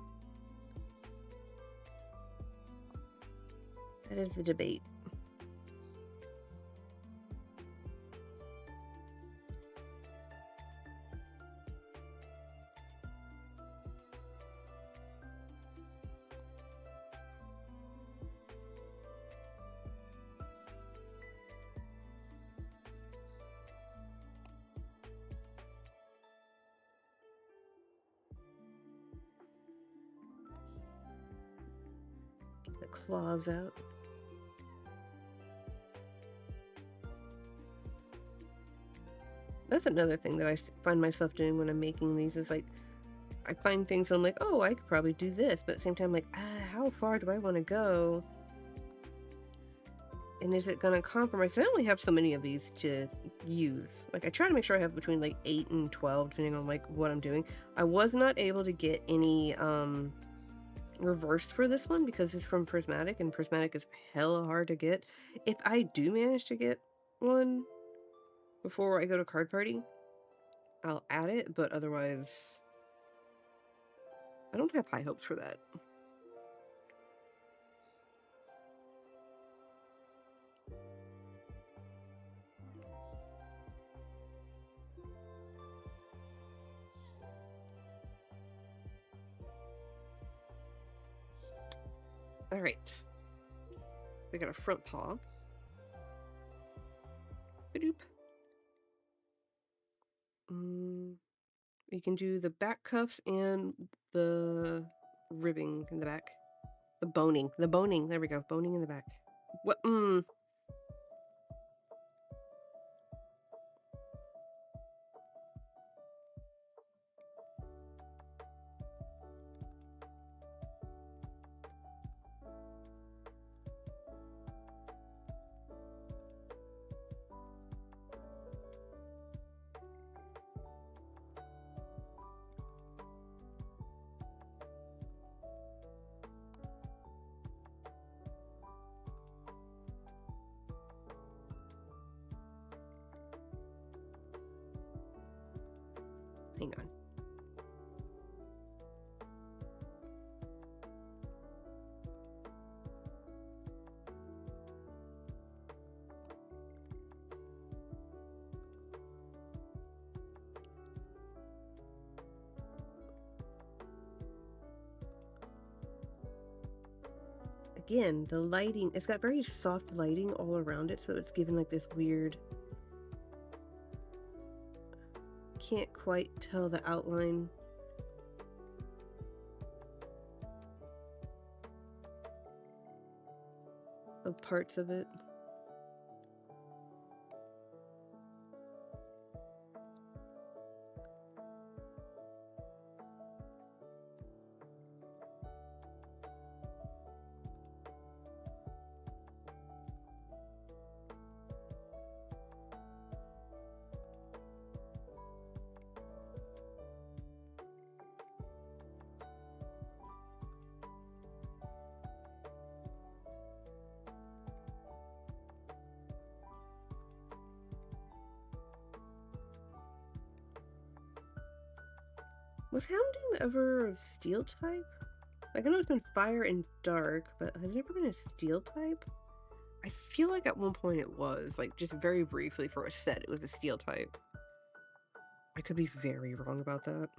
That is the debate. claws out. That's another thing that I find myself doing when I'm making these is like, I find things and I'm like, oh, I could probably do this, but at the same time, like, how far do I want to go? And is it going to compromise? 'Cause I only have so many of these to use. Like, I try to make sure I have between like 8 and 12, depending on like what I'm doing. I was not able to get any reverse for this one because it's from Prismatic, and Prismatic is hella hard to get. If I do manage to get one before I go to Card Party, I'll add it, but otherwise, I don't have high hopes for that. All right. We got a front paw. Badoop. We can do the back cuffs and the ribbing in the back. The boning. The boning. There we go. Boning in the back. What? Hang on. Again, the lighting, it's got very soft lighting all around it, so it's given like this weird, can't quite tell the outline. Of parts of it. Was Houndoom ever a steel type? Like, I know it's been fire and dark, but has it ever been a steel type? I feel like at one point it was, like, just very briefly for a set, it was a steel type. I could be very wrong about that.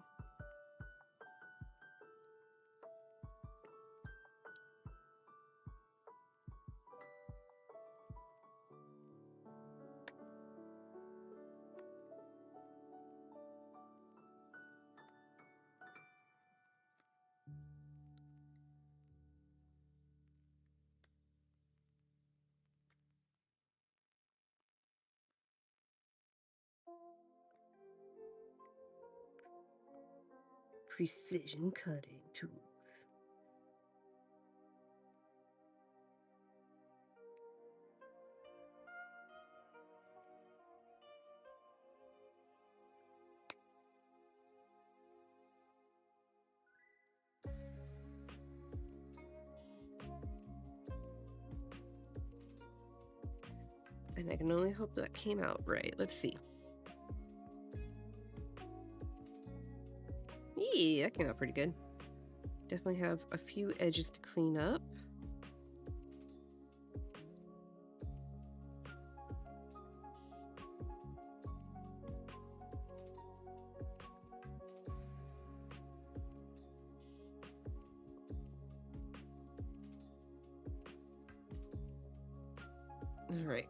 Precision cutting tools. And I can only hope that came out right. Let's see. Yee, that came out pretty good. Definitely have a few edges to clean up. All right.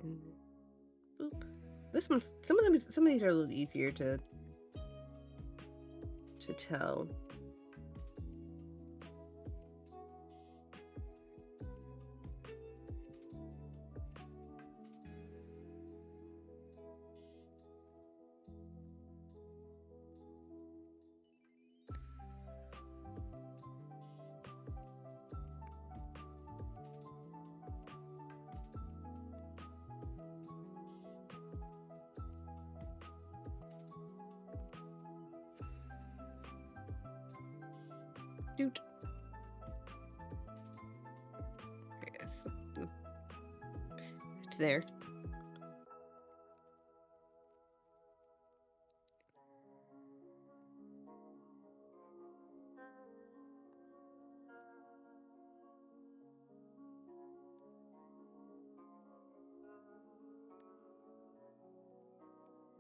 And boop. This one's some of these are a little easier to tell. Dude. It's there.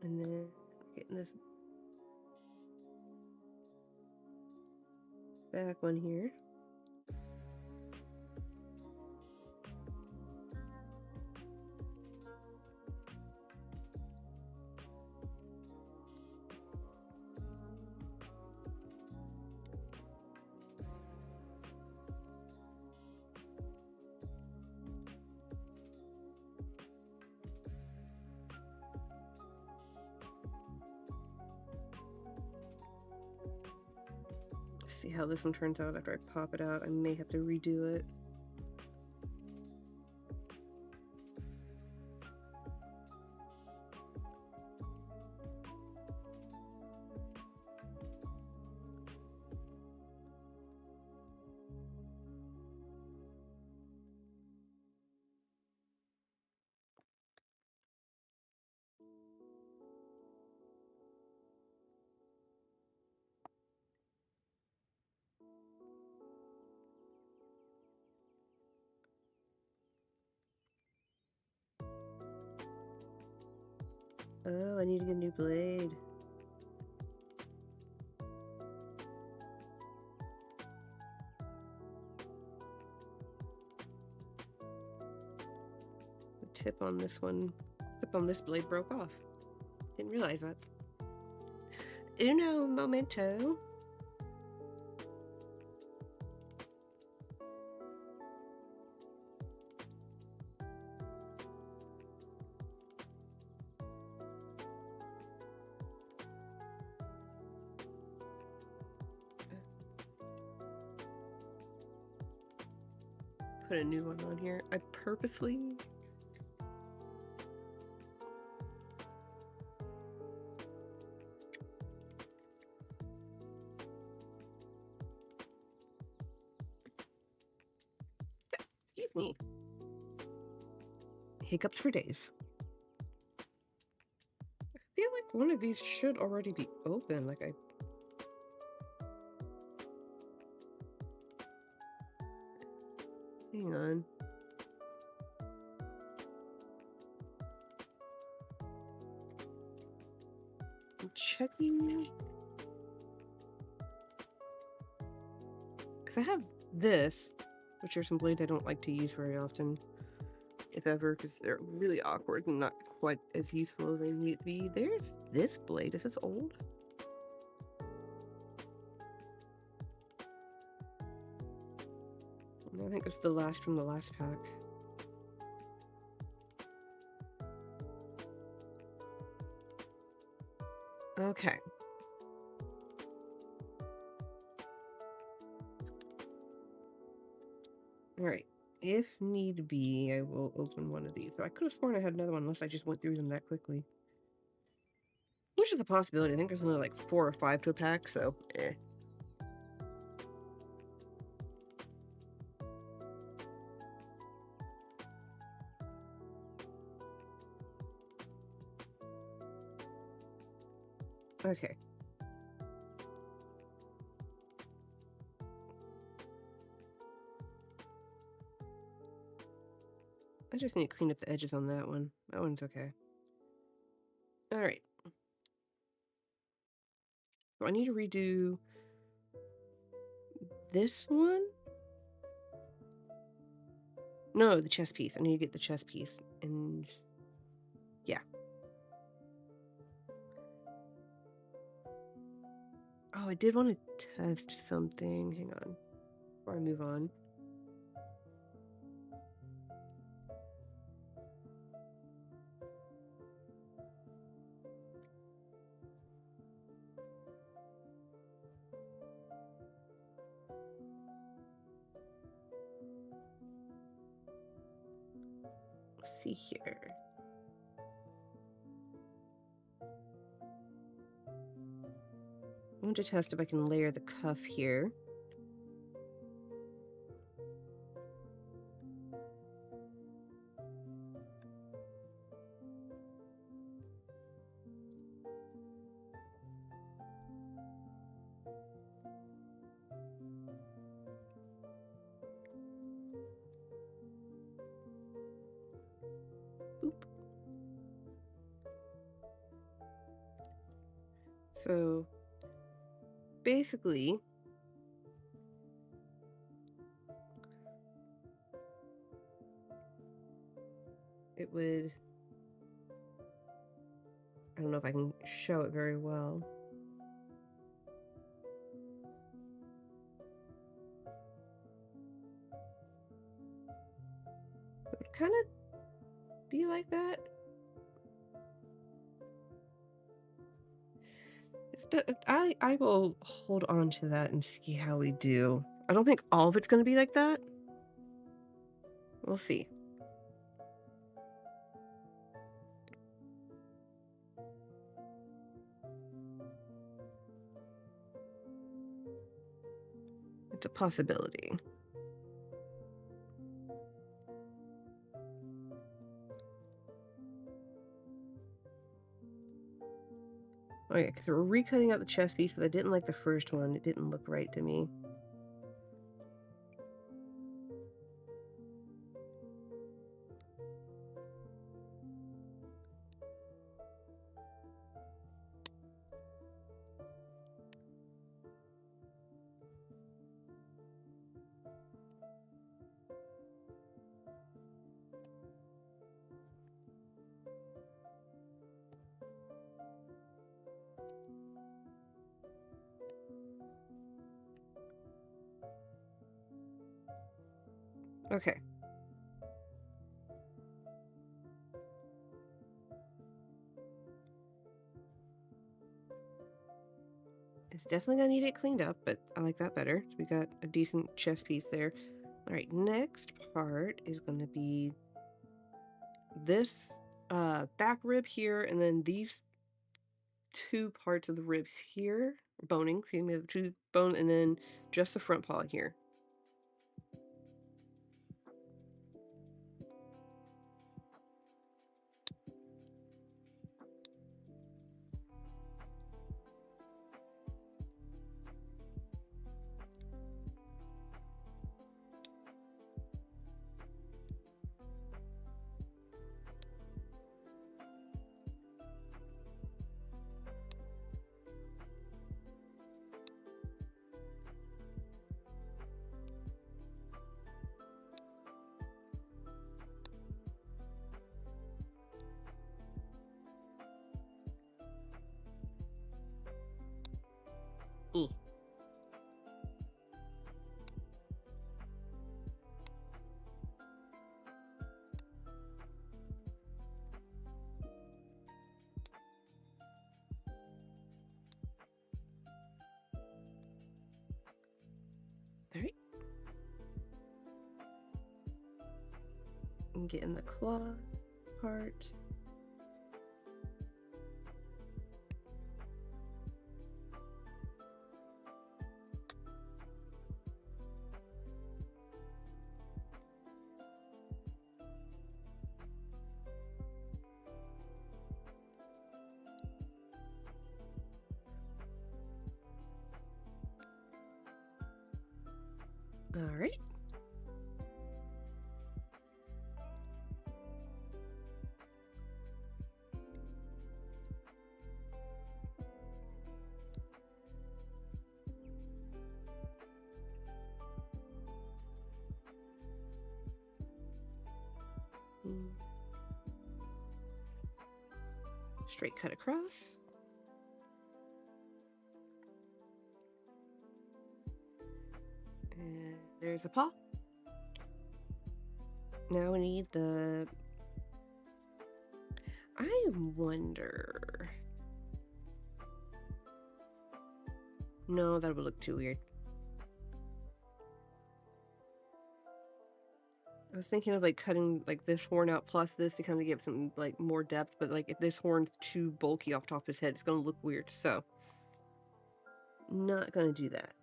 And then getting this back one here. See how this one turns out after I pop it out. I may have to redo it. Oh, I need to get a new blade. The tip on this blade broke off. Didn't realize that. Uno momento. Put a new one on here. I purposely excuse me. Hiccups for days. I feel like one of these should already be open. Like hang on. I'm checking. Because I have this, which are some blades I don't like to use very often, if ever, because they're really awkward and not quite as useful as they need to be. There's this blade. Is this old? I think it's the last from the last pack. Okay. Alright. If need be, I will open one of these. So I could have sworn I had another one unless I just went through them that quickly. Which is a possibility. I think there's only like 4 or 5 to a pack, so eh. Okay. I just need to clean up the edges on that one. That one's okay. Alright. So I need to redo this one? No, the chest piece. I need to get the chest piece. And yeah. Oh, I did want to test something. Hang on. Before I move on. Let's see here. I want to test if I can layer the cuff here. Boop. So basically, it would, I don't know if I can show it very well. It would kind of be like that. I will hold on to that and see how we do. I don't think all of it's going to be like that. We'll see. It's a possibility. Okay, because we're recutting out the chest piece because I didn't like the first one. It didn't look right to me. Okay. It's definitely gonna need it cleaned up, but I like that better. So we got a decent chest piece there. All right, next part is gonna be this back rib here, and then these two parts of the ribs here, boning, excuse me, the two bone, and then just the front paw here. E. All right. And get in the claws part. All right. Straight cut across. There's a paw. Now we need the... I wonder... No, that would look too weird. I was thinking of like cutting like this horn out plus this to kind of give some like more depth, but like if this horn's too bulky off top of his head, it's gonna look weird. So, not gonna do that.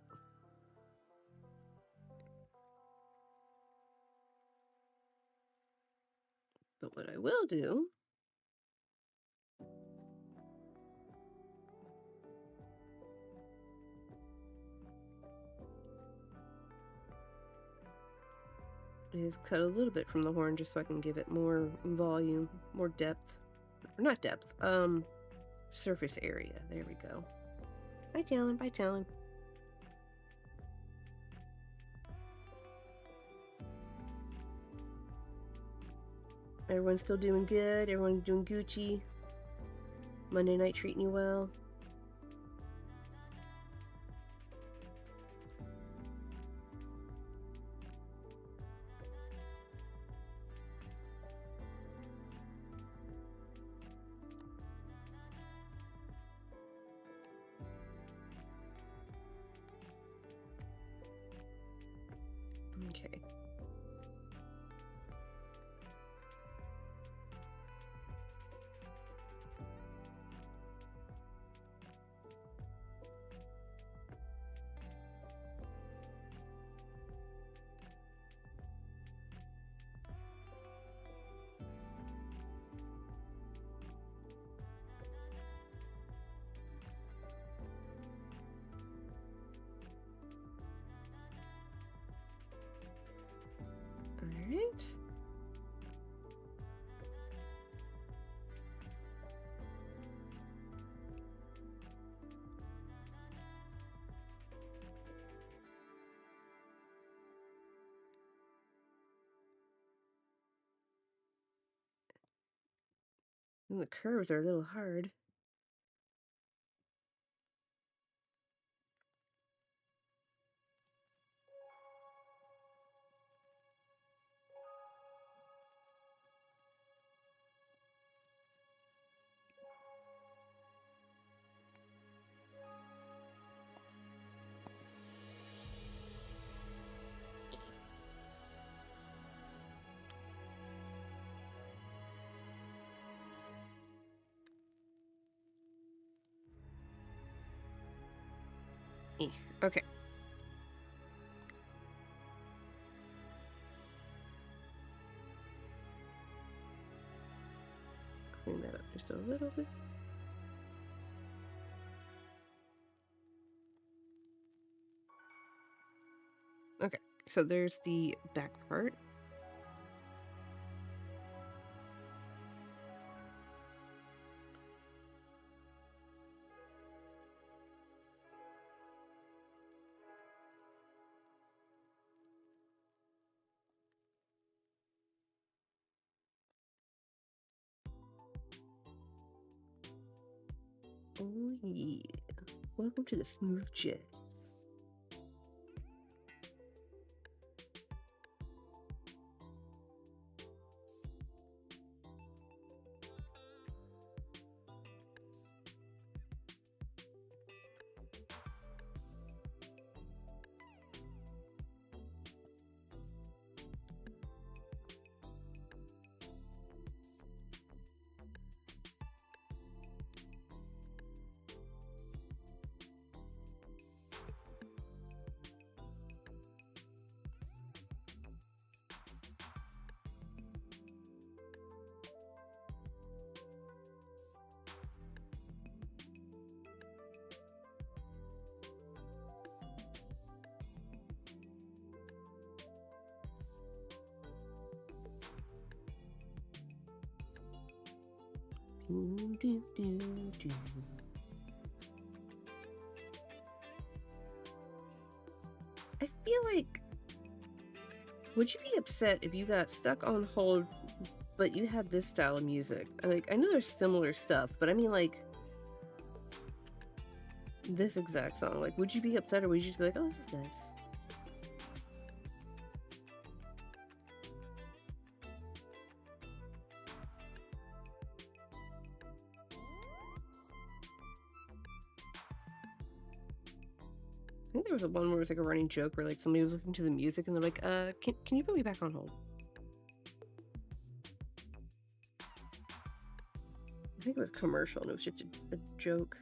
But what I will do is cut a little bit from the horn just so I can give it more volume, more depth. Or not depth, surface area. There we go. Bye, Talon. Bye, Talon. Everyone's still doing good. Everyone's doing Gucci. Monday night treating you well. Okay. All right. And the curves are a little hard. Okay. Clean that up just a little bit. Okay, so there's the back part. Oh yeah. Welcome to the smooth jazz. Do, do, do, do. I feel like, would you be upset if you got stuck on hold, but you had this style of music? Like, I know there's similar stuff, but I mean, like, this exact song. Like, would you be upset, or would you just be like, oh, this is nice? think there was one where it was like a running joke where like somebody was listening to the music and they're like, can you put me back on hold? I think it was commercial and it was just a joke.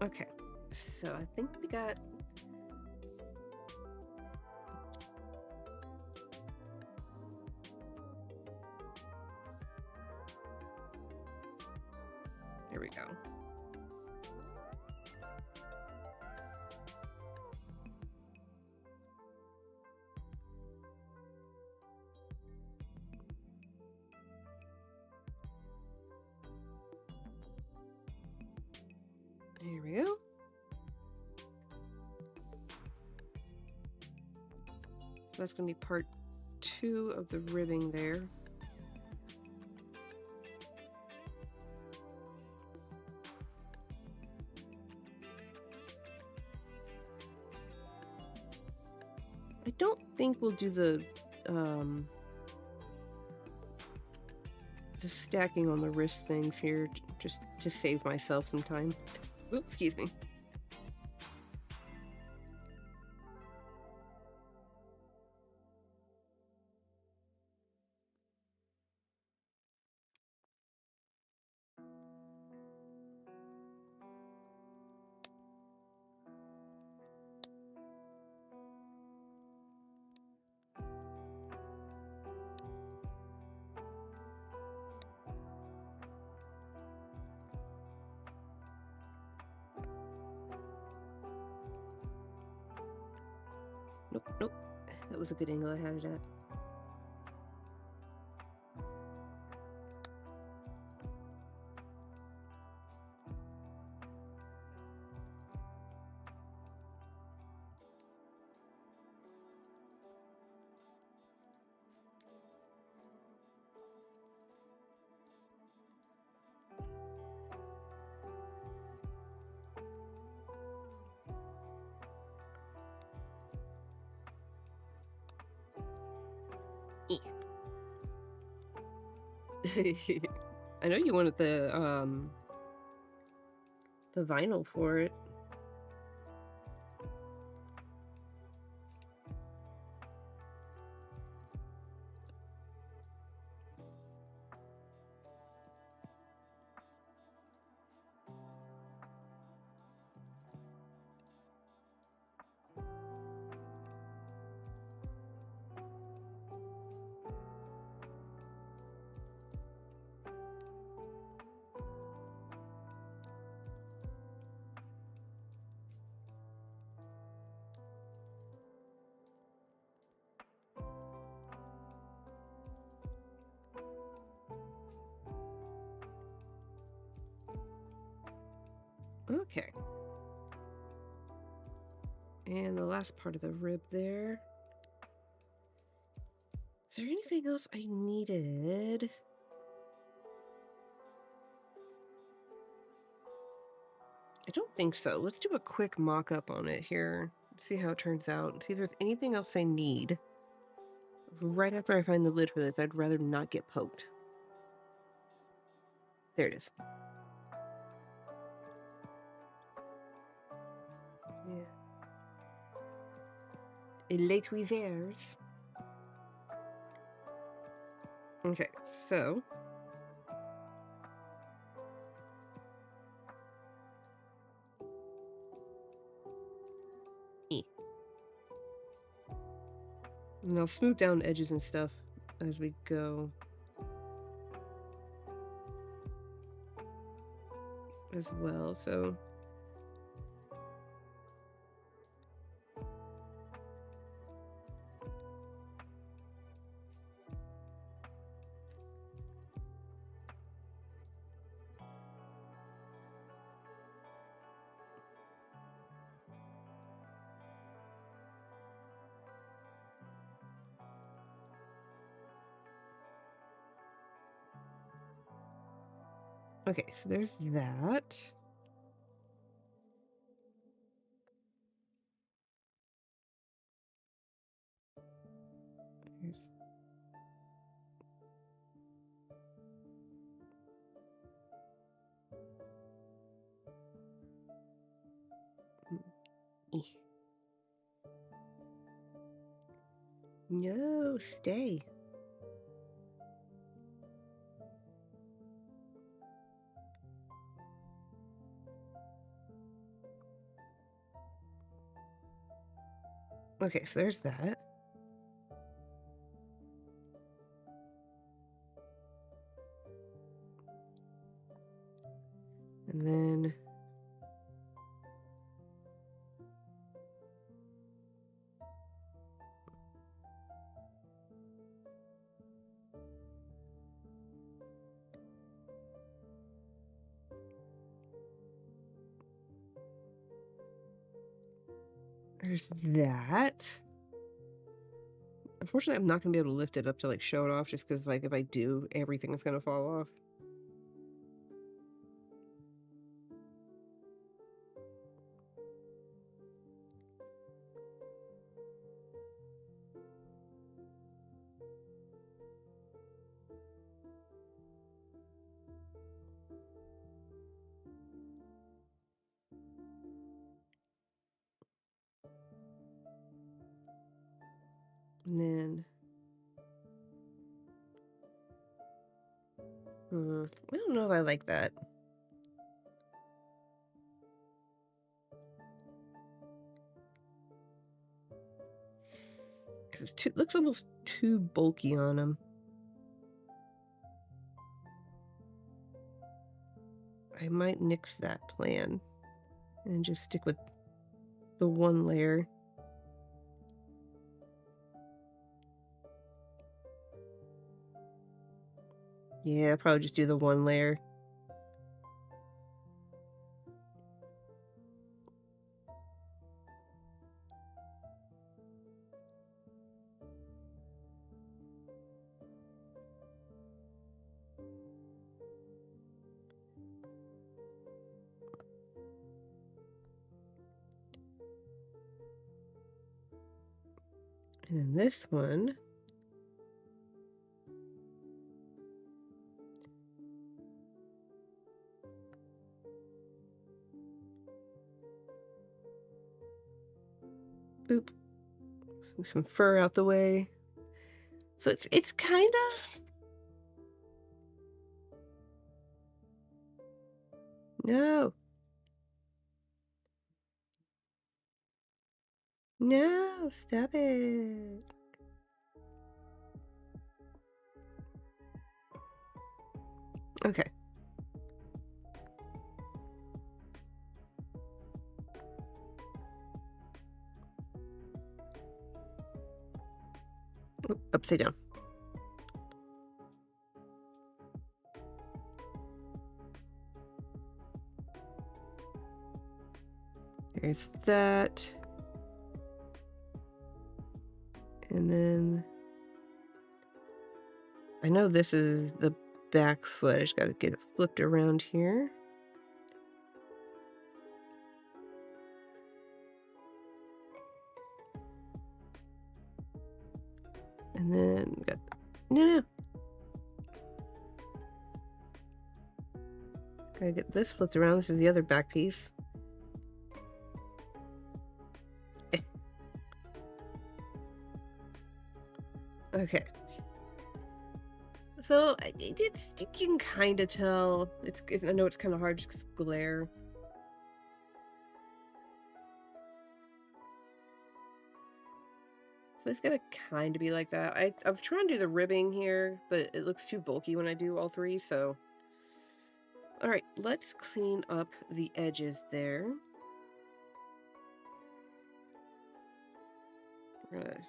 Okay, so I think we got... There we go. Here we go. So that's going to be part 2 of the ribbing there. I don't think we'll do the stacking on the wrist things here, just to save myself some time. Oops, excuse me. Nope. That was a good angle I had it at. I know you wanted the vinyl for it. Okay. And the last part of the rib there. Is there anything else I needed? I don't think so. Let's do a quick mock-up on it here. See how it turns out. See if there's anything else I need. Right after I find the lid for this, I'd rather not get poked. There it is. Yeah. Les tweezers. Okay, so... And I'll smooth down edges and stuff as we go. As well, so... Okay, so there's that. Here's eh. No, stay. Okay, so there's that. And then there's that. Unfortunately, I'm not gonna be able to lift it up to, like, show it off just because, like, if I do, everything's gonna fall off. And then I don't know if I like that. 'Cause it's too looks almost too bulky on him. I might nix that plan and just stick with the one layer. Yeah, probably just do the one layer. And then this one, boop, some fur out the way. So it's kinda no, no, stop it. Okay. Oop, upside down. There's that. And then I know this is the back foot. I just gotta get it flipped around here. And then we got no. Gotta get this flipped around. This is the other back piece. Eh. Okay. So it's you can kind of tell. I know it's kind of hard just 'cause glare. So it's gonna kind of be like that. I was trying to do the ribbing here, but it looks too bulky when I do all three. So, all right, let's clean up the edges there. We're gonna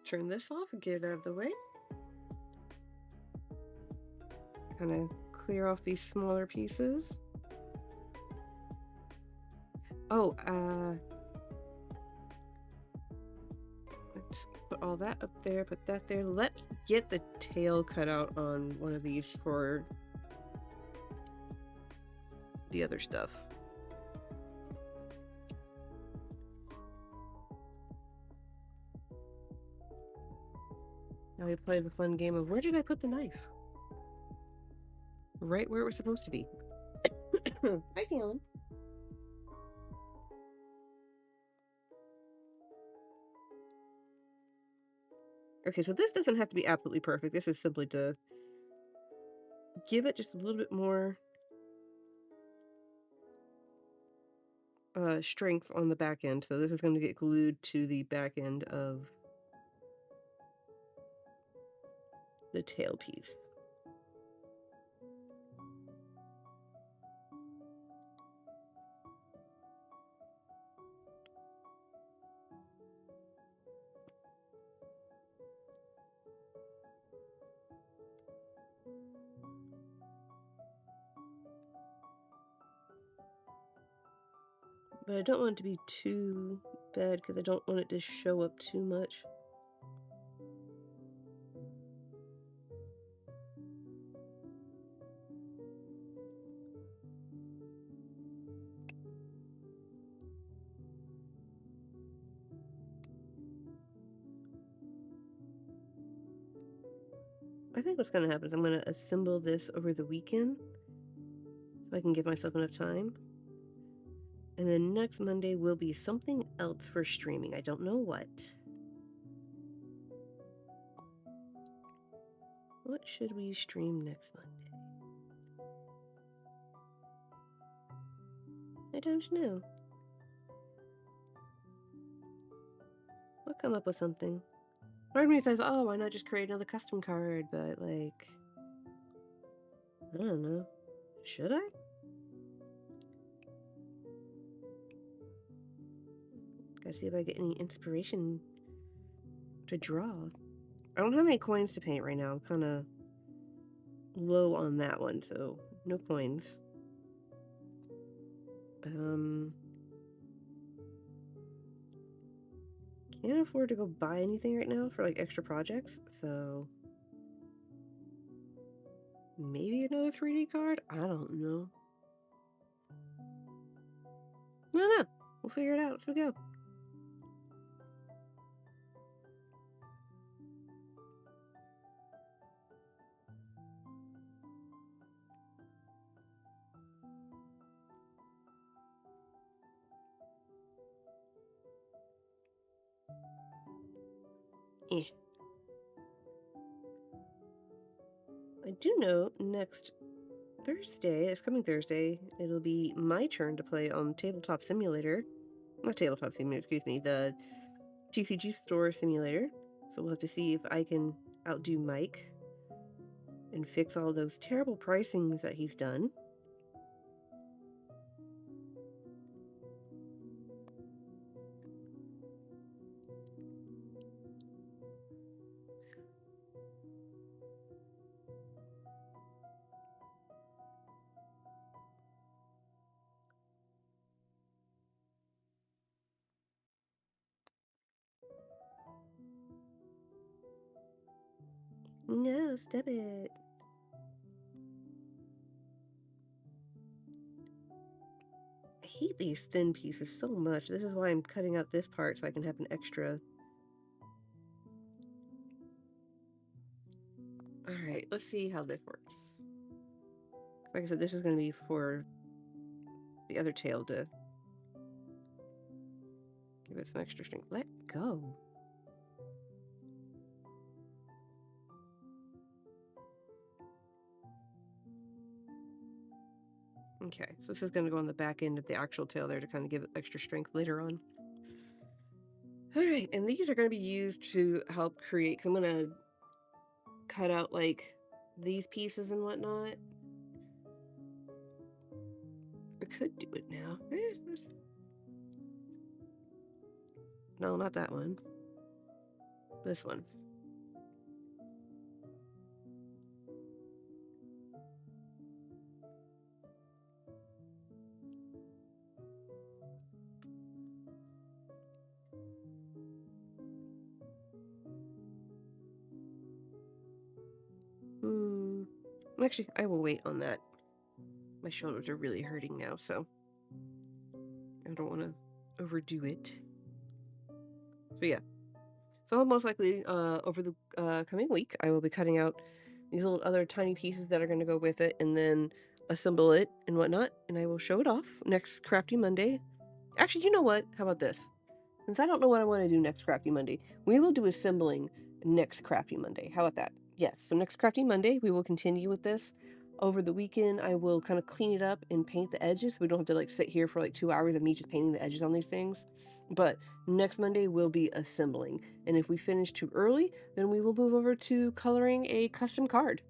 turn this off and get it out of the way. Kind of clear off these smaller pieces. Oh, let's Put all that up there, put that there. Let me get the tail cut out on one of these for the other stuff. Now we play the fun game of where did I put the knife? Right where it was supposed to be. Hi, Feeling. Okay, so this doesn't have to be absolutely perfect. This is simply to give it just a little bit more strength on the back end. So this is going to get glued to the back end of the tail piece. But I don't want it to be too bad because I don't want it to show up too much. I think what's going to happen is I'm going to assemble this over the weekend so I can give myself enough time. And then next Monday will be something else for streaming. I don't know what. What should we stream next Monday? I don't know. I'll come up with something. Part of me says, oh, why not just create another custom card? But, like, I don't know. Should I? Gotta see if I get any inspiration to draw. I don't have any coins to paint right now. I'm kind of low on that one, so no coins. Can't afford to go buy anything right now for like extra projects, so maybe another 3D card? I don't know. No, we'll figure it out as we go. Eh. I do know next Thursday, this coming Thursday, it'll be my turn to play on Tabletop Simulator. Not Tabletop Simulator, excuse me, the TCG Store Simulator. So we'll have to see if I can outdo Mike and fix all those terrible pricings that he's done. No, stop it. I hate these thin pieces so much. This is why I'm cutting out this part so I can have an extra. Alright, let's see how this works. Like I said, this is going to be for the other tail to give it some extra strength. Let go. Okay, so this is going to go on the back end of the actual tail there to kind of give it extra strength later on. Alright, and these are going to be used to help create, because I'm going to cut out like these pieces and whatnot. I could do it now. No, not that one. This one. Actually, I will wait on that. My shoulders are really hurting now, so I don't want to overdo it. So yeah. So most likely over the coming week, I will be cutting out these little other tiny pieces that are going to go with it and then assemble it and whatnot. And I will show it off next Crafty Monday. Actually, you know what? How about this? Since I don't know what I want to do next Crafty Monday, we will do assembling next Crafty Monday. How about that? Yes, so next Crafty Monday, we will continue with this. Over the weekend, I will kind of clean it up and paint the edges. So we don't have to like sit here for like 2 hours of me just painting the edges on these things. But next Monday will be assembling. And if we finish too early, then we will move over to coloring a custom card.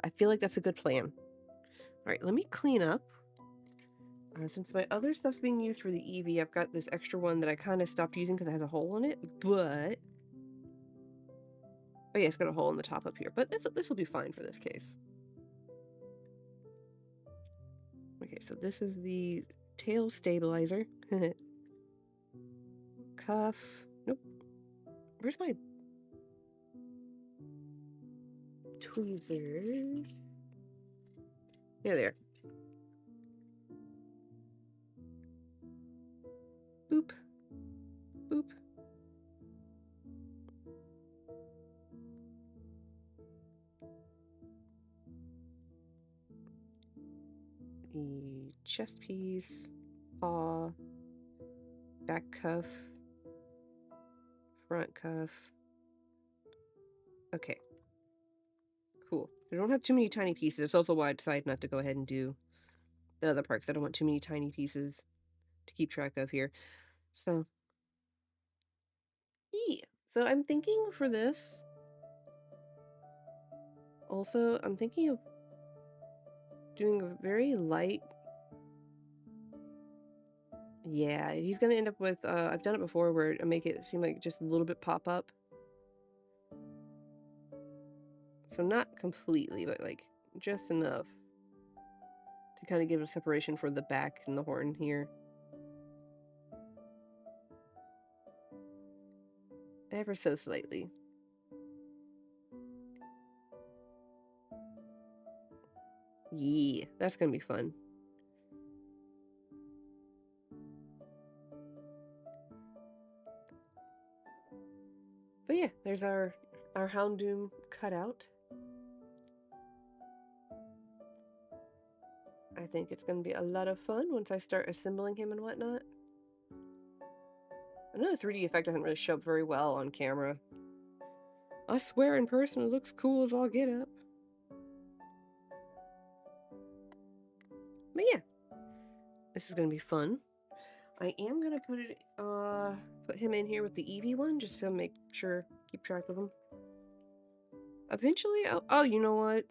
I feel like that's a good plan. All right, let me clean up. Since my other stuff's being used for the Eevee, I've got this extra one that I kind of stopped using because it has a hole in it, but... Oh yeah, it's got a hole in the top up here, but this will be fine for this case. Okay, so this is the tail stabilizer. Cuff. Nope. Where's my tweezers? Yeah, there. Boop. Boop. The chest piece, paw, back cuff, front cuff. Okay. Cool. I don't have too many tiny pieces. It's also why I decided not to go ahead and do the other part because I don't want too many tiny pieces to keep track of here. So, yeah. So I'm thinking for this, also, I'm thinking of doing a very light. Yeah, he's gonna end up with, I've done it before where I make it seem like just a little bit pop up. So not completely, but like just enough to kind of give a separation for the back and the horn here. Ever so slightly. Yeah, that's gonna be fun. But yeah, there's our Houndoom cutout. I think it's gonna be a lot of fun once I start assembling him and whatnot. I know the 3D effect doesn't really show up very well on camera. I swear in person it looks cool as all get up. But yeah, this is gonna be fun. I am gonna put him in here with the Eevee one just to make sure, keep track of him. Eventually, oh, you know what?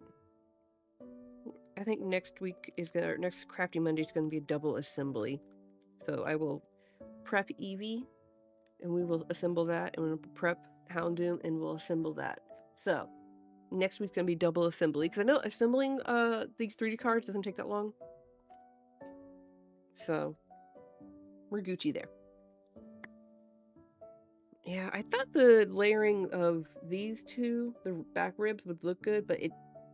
I think next Crafty Monday is gonna be a double assembly. So I will prep Eevee, and we will assemble that, and we'll prep Houndoom, and we'll assemble that. So next week's gonna be double assembly because I know assembling these 3D cards doesn't take that long. So we're Gucci there. Yeah, I thought the layering of these two, the back ribs, would look good, but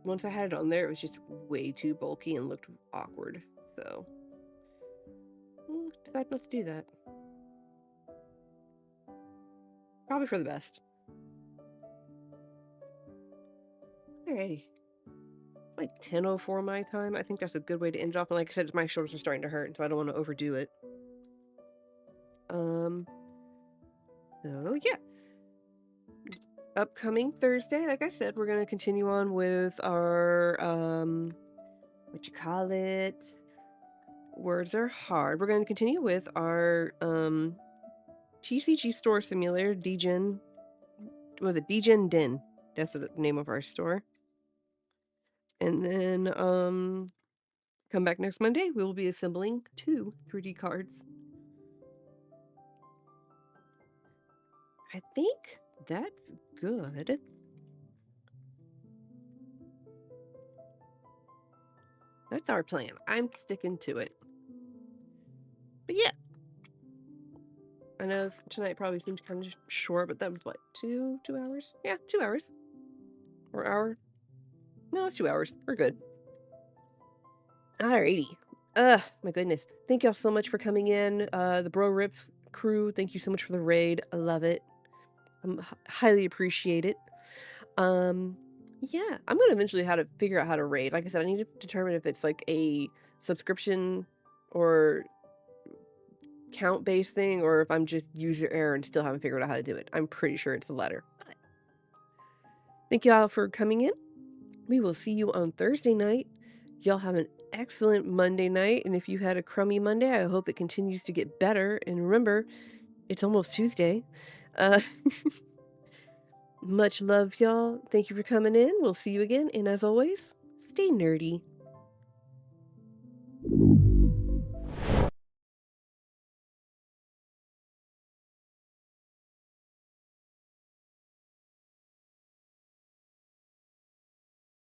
once I had it on there, it was just way too bulky and looked awkward. So decided not to do that. Probably for the best. Alrighty. It's like 10:04 my time. I think that's a good way to end it off. And like I said, my shoulders are starting to hurt, so I don't want to overdo it. So yeah. Upcoming Thursday, like I said, we're gonna continue on with our what you call it? Words are hard. We're gonna continue with our TCG store simulator, Degen. Was it Degen Den? That's the name of our store. And then come back next Monday. We will be assembling 2 3D cards. I think that's good. That's our plan. I'm sticking to it. But yeah. I know tonight probably seems kind of short, but that was what, 2 hours? Yeah, 2 hours. Or hour. No, it's 2 hours. We're good. Alrighty. My goodness. Thank y'all so much for coming in. The Bro Rips crew, thank you so much for the raid. I love it. Highly appreciate it. Yeah, I'm gonna eventually figure out how to raid. Like I said, I need to determine if it's like a subscription or count-based thing, or if I'm just user error and still haven't figured out how to do it. I'm pretty sure it's the latter. But thank y'all for coming in. We will see you on Thursday night. Y'all have an excellent Monday night, and if you had a crummy Monday, I hope it continues to get better. And remember, it's almost Tuesday. Much love, y'all. Thank you for coming in. We'll see you again, and as always, stay nerdy.